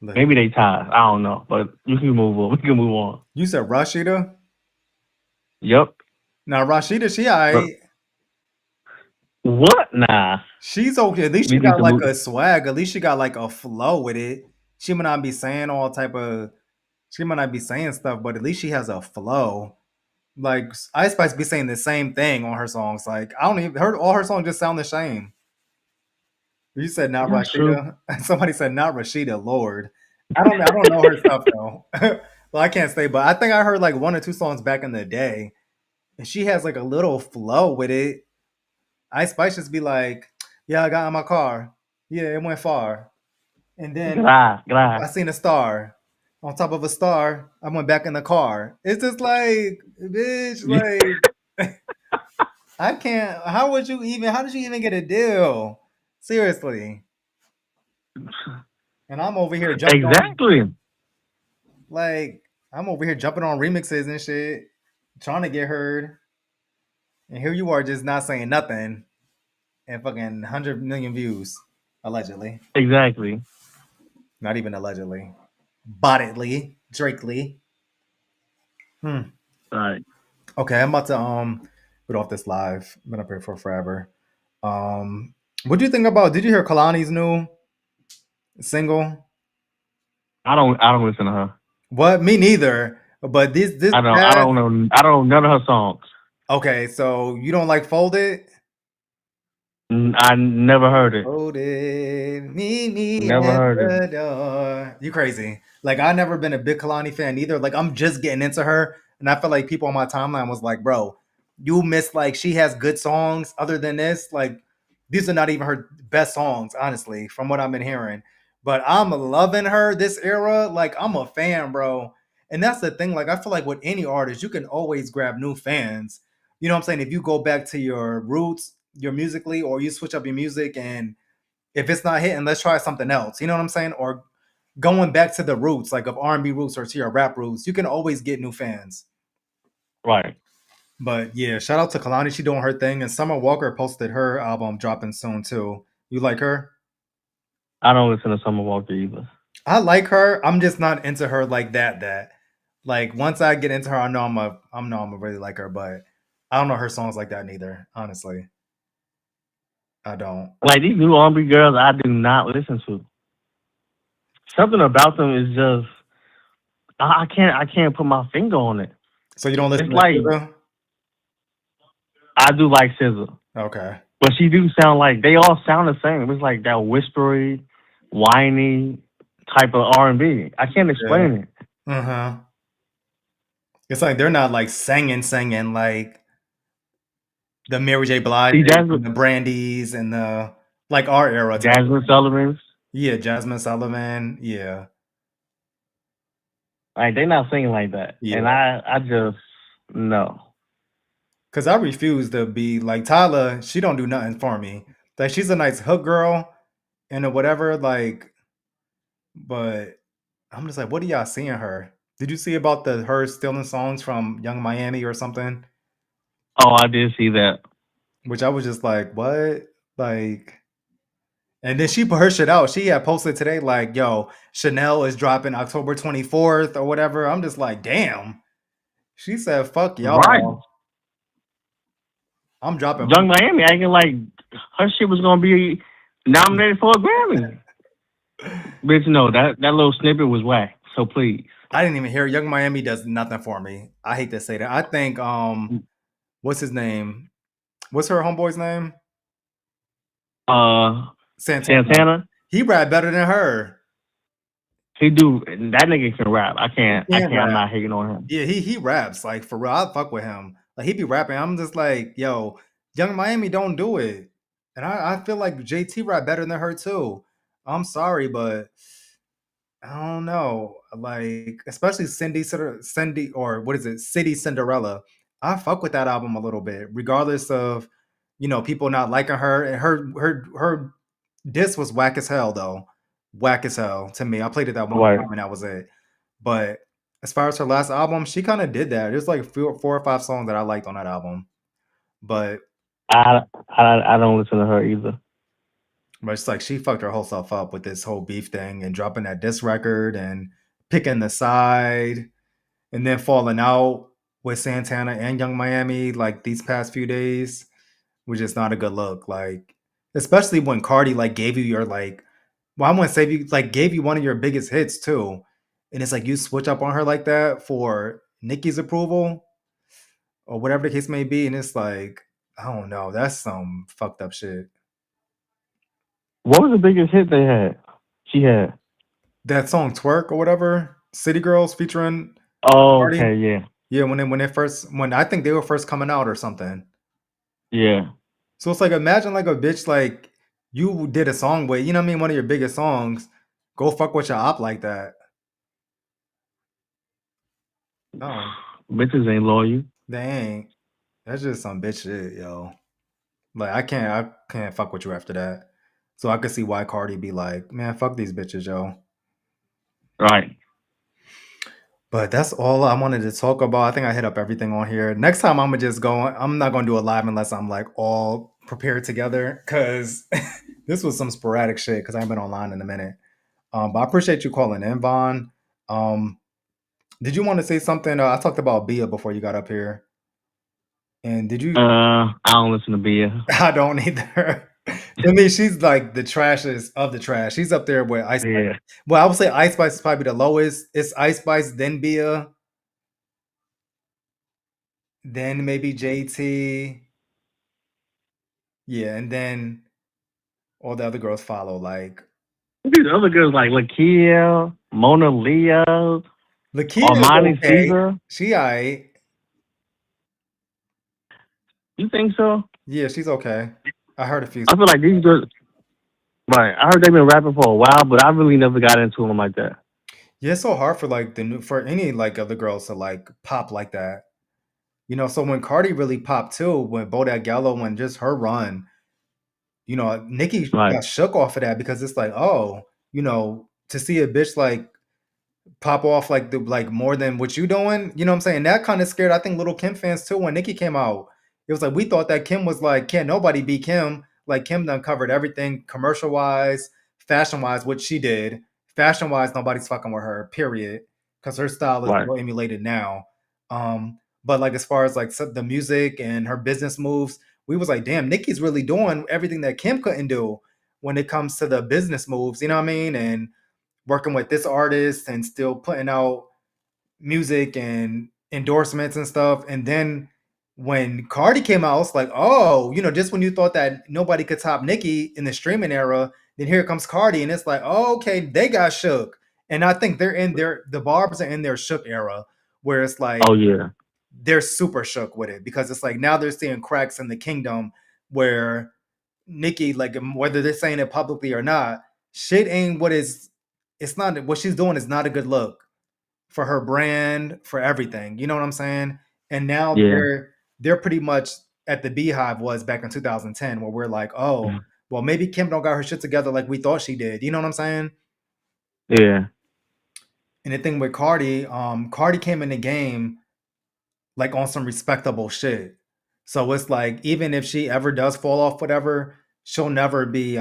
Look,
Maybe they tied. I don't know, but you can move on. We can move on.
you said Rashida?
Yep.
Now Rashida, she
But
alright.
what? Nah.
She's okay. At least
We
she
need
got
to
like
move.
a swag. At least she got like a flow with it. She might not be saying all type of. She might not be saying stuff, but at least she has a flow. Like Ice Spice be saying the same thing on her songs. Like I don't even all her songs just sound the same. You said not
That's true.
Rashida. Somebody said not Rashida. Lord, I don't know her stuff though. Well, I can't say, but I think I heard like one or two songs back in the day, and she has like a little flow with it. Ice Spice just be like, "Yeah, I got in my car. Yeah, it went far." And then I
Glad.
seen a star. On top of a star, I went back in the car. It's just like, bitch, like I can't. How did you even get a deal? Seriously. And I'm over here jumping on
Exactly.
like I'm over here jumping on remixes and shit, trying to get heard. And here you are just not saying nothing and fucking 100 million views. Allegedly.
Exactly.
Not even allegedly. Bottedly. Drakely. Hmm.
All right.
Okay, I'm about to get off this live. Been up here for forever. What do you think about did you hear Kalani's new single?
I don't listen to her.
What? Me neither. But this
I
past
don't know. I don't know none of her songs.
okay, so you don't like Folded?
I never heard it.
Folded, meet me
Never
at
heard it.
the door. You crazy. Like I never been a big Kalani fan either. Like I'm just getting into her. And I feel like people on my timeline was like, bro, you miss like she has good songs other than this. Like these are not even her best songs, honestly, from what I've been hearing. But I'm loving her this era. Like I'm a fan, bro. And that's the thing. Like I feel like with any artist, you can always grab new fans. You know what I'm saying? If you go back to your roots, your musically, or you switch up your music, and if it's not hitting, let's try something else. You know what I'm saying? Or going back to the roots, like of R&B roots or to your rap roots, you can always get new fans.
Right.
But yeah, shout out to Kalani. She doing her thing. And Summer Walker posted her album dropping soon too. You like her?
I don't listen to Summer Walker either.
I like her. I'm just not into her like that. Like once I get into her, I know I'm gonna really like her, but I don't know her songs like that neither. Honestly, I don't.
Like these new R&B girls, I do not listen to. Something about them is just I can't put my finger on it.
So you don't listen
It's
to
like
SZA?
I do like SZA,
Okay.
but she do sound like they all sound the same. It's like that whispery, whiny type of R&B. I can't explain it.
Uh huh. It's like they're not like singing like the Mary J. Blige,
See,
and the Brandies, and the like our era.
Jasmine Sullivan's
Yeah, Jasmine Sullivan. Yeah,
like they not singing like that,
yeah.
and I just no.
Cause I refuse to be like Tyler. She don't do nothing for me. Like she's a nice hook girl and whatever. Like, but I'm just like, what are y'all seeing her? Did you see about the her stealing songs from Young Miami or something?
Oh, I did see that.
Which I was just like, what? Like, and then she put her shit out. She had posted today like, yo, Chanel is dropping October 24th or whatever. I'm just like, damn. She said, fuck
Right,
y'all. I'm dropping.
Young Miami acting like her shit was gonna be nominated for a Grammy. Bitch, no, that little snippet was whack. So please,
I didn't even hear Young Miami does nothing for me. I hate to say that. I think what's his name? What's her homeboy's name? Santana.
Santana,
He rap better than her.
he do that nigga can rap. I can't.
He can
I'm
rap.
not hating on him.
Yeah, he raps like for real. I fuck with him. Like he be rapping. I'm just like, yo, Young Miami don't do it. And I feel like JT rap better than her too. I'm sorry, but I don't know. Like, especially Cindy, or what is it? City Cinderella. I fuck with that album a little bit, regardless of, people not liking her. And her diss was whack as hell though. Whack as hell to me. I played it that one
Right.
time and that was it. But as far as her last album, she kind of did that. There's like four or five songs that I liked on that album. But
I don't listen to her either.
it's like she fucked her whole self up with this whole beef thing and dropping that diss record and picking the side and then falling out with Santana and Young Miami like these past few days, which is not a good look. Like, especially when Cardi like gave you your like, well, I wouldn't say you like gave you one of your biggest hits too, and it's like you switch up on her like that for Nicki's approval or whatever the case may be, and it's like I don't know, that's some fucked up shit.
What was the biggest hit they had? She had.
That song "Twerk" or whatever, City Girls featuring
Oh,
Cardi.
okay, yeah,
Yeah, when I think they were first coming out or something.
yeah.
So it's like imagine like a bitch like you did a song with, you know what I mean, one of your biggest songs, go fuck with your op like that. Oh,
Bitches ain't loyal.
they ain't. That's just some bitch shit, yo. Like I can't fuck with you after that. So I could see why Cardi be like, man, fuck these bitches, yo.
Right.
But that's all I wanted to talk about. I think I hit up everything on here. Next time I'm gonna just go. I'm not gonna do a live unless I'm like all prepared together. Cause this was some sporadic shit. Cause I haven't been online in a minute. But I appreciate you calling in, Vaughn. Did you want to say something? I talked about Bia before you got up here. And did you?
I don't listen to Bia.
I don't either. To me, she's like the trashiest of the trash. She's up there with Ice Spice.
Yeah.
Well, I would say Ice Spice is probably the lowest. It's Ice Spice, then Bia, then maybe JT. Yeah, and then all the other girls follow. Like
These other girls like Lakia, Mona Leah,
Lakia
Armani
is okay.
Caesar.
She alright.
You think so?
Yeah, she's okay. I heard a few.
I feel like these girls. Right. I heard they've been rapping for a while, but I really never got into them like that.
Yeah, it's so hard for like for any like other girls to like pop like that. So when Cardi really popped too, when Bodak Yellow, when just her run, Nicki
Right.
got shook off of that because it's like, oh, to see a bitch like pop off like more than what you doing, you know what I'm saying? That kind of scared I think Little Kim fans too when Nicki came out. It was like we thought that Kim was like, can't nobody beat Kim. Like Kim done covered everything commercial wise, fashion wise, what she did. Fashion wise, nobody's fucking with her, period. Because her style is
Right.
well emulated now. But like as far as like the music and her business moves, we was like, damn, Nicki's really doing everything that Kim couldn't do when it comes to the business moves, you know what I mean? And working with this artist and still putting out music and endorsements and stuff. And then when Cardi came out, it's like, oh, just when you thought that nobody could top Nicki in the streaming era, then here comes Cardi, and it's like, oh, okay, they got shook. And I think the Barbs are in their shook era, where it's like
Oh yeah.
they're super shook with it because it's like now they're seeing cracks in the kingdom where Nicki, like whether they're saying it publicly or not, shit ain't it's not what she's doing is not a good look for her brand, for everything. You know what I'm saying? And now
Yeah.
they're pretty much at the Beehive was back in 2010, where we're like, oh, well, maybe Kim don't got her shit together like we thought she did. You know what I'm saying?
Yeah.
And the thing with Cardi, Cardi came in the game like on some respectable shit. So it's like even if she ever does fall off, whatever, she'll never be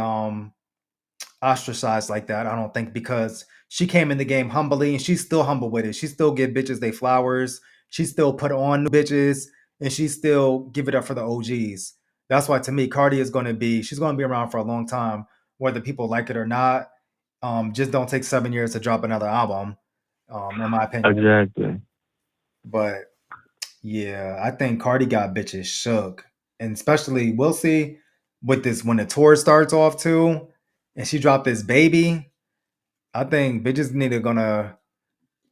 ostracized like that. I don't think because she came in the game humbly and she's still humble with it. She still give bitches they flowers. She still put on new bitches and she still give it up for the OGs. That's why to me, Cardi is going to be she's going to be around for a long time, whether people like it or not. Just don't take 7 years to drop another album, in my opinion.
Exactly.
But yeah, I think Cardi got bitches shook, and especially we'll see with this when the tour starts off too, and she dropped this baby. I think bitches need to gonna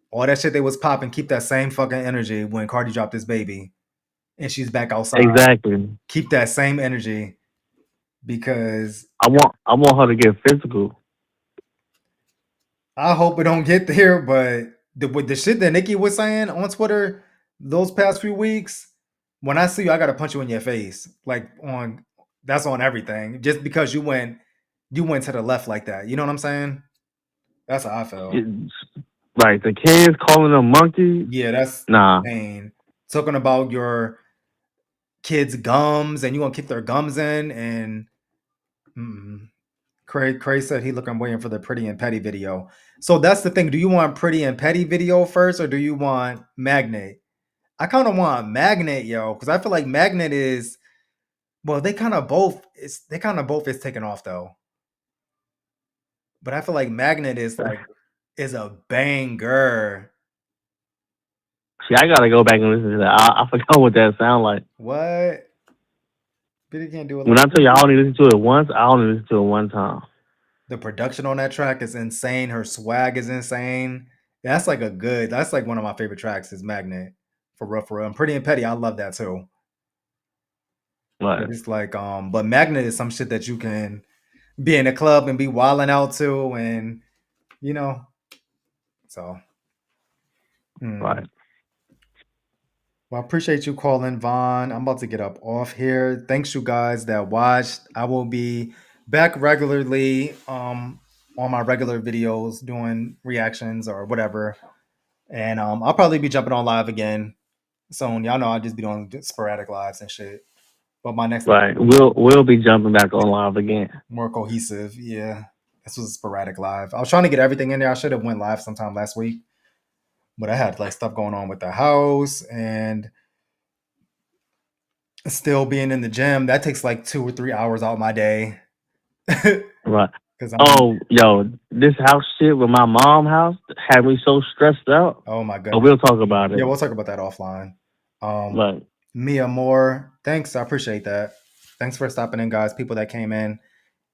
all that shit they was popping keep that same fucking energy when Cardi dropped this baby and she's back outside.
Exactly.
Keep that same energy because
I want her to get physical.
I hope it don't get there. But with the shit that Nicki was saying on Twitter those past few weeks, when I see you, I gotta punch you in your face. Like that's on everything. Just because you went to the left like that. You know what I'm saying? That's how I felt.
Like the kids calling them monkeys.
Yeah, that's
Nah.
insane. Talking about your kids' gums and you gonna kick their gums in and Cray said he looking waiting for the Pretty and Petty video. So that's the thing. Do you want Pretty and Petty video first or do you want Magnet? I kind of want Magnet, yo, because I feel like Magnet is well, they kind of both is taking off though. But I feel like Magnet is a banger.
See, I gotta go back and listen to that. I forgot what that sound like.
What? Bitty can't do it
When
like
I tell you I only listen to it once, I only listen to it one time.
the production on that track is insane. Her swag is insane. That's like one of my favorite tracks is Magnet. For real, for real. And Pretty and Petty, I love that too.
But
But it's like, but Magnet is some shit that you can be in a club and be wilding out to and you know, so
right.
Well, I appreciate you calling, Vaughn. I'm about to get up off here. Thanks you guys that watched. I will be back regularly on my regular videos doing reactions or whatever. And I'll probably be jumping on live again soon. Y'all know I'll just be doing sporadic lives and shit. But my next
Right. We'll be jumping back on live again.
more cohesive. Yeah. This was a sporadic live. I was trying to get everything in there. I should have went live sometime last week. But I had like stuff going on with the house and still being in the gym. That takes like 2 or 3 hours out of my day.
Right.
Because
Oh, yo, this house shit with my mom house had me so stressed out.
oh my
But
goodness.
we'll talk about it.
Yeah, we'll talk about that offline.
But
Mia Moore, thanks. I appreciate that. Thanks for stopping in, guys. People that came in.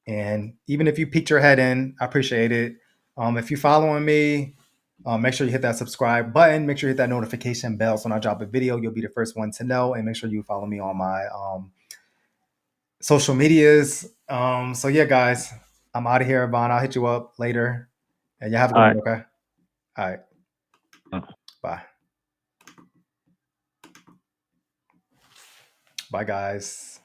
And even if you peeked your head in, I appreciate it. If you're following me, make sure you hit that subscribe button. Make sure you hit that notification bell. So when I drop a video, you'll be the first one to know. And make sure you follow me on my social medias. So yeah, guys, I'm out of here, Vaughn. I'll hit you up later. And you have a good
all
one,
right.
okay? All right.
Uh.
Bye. Bye, guys.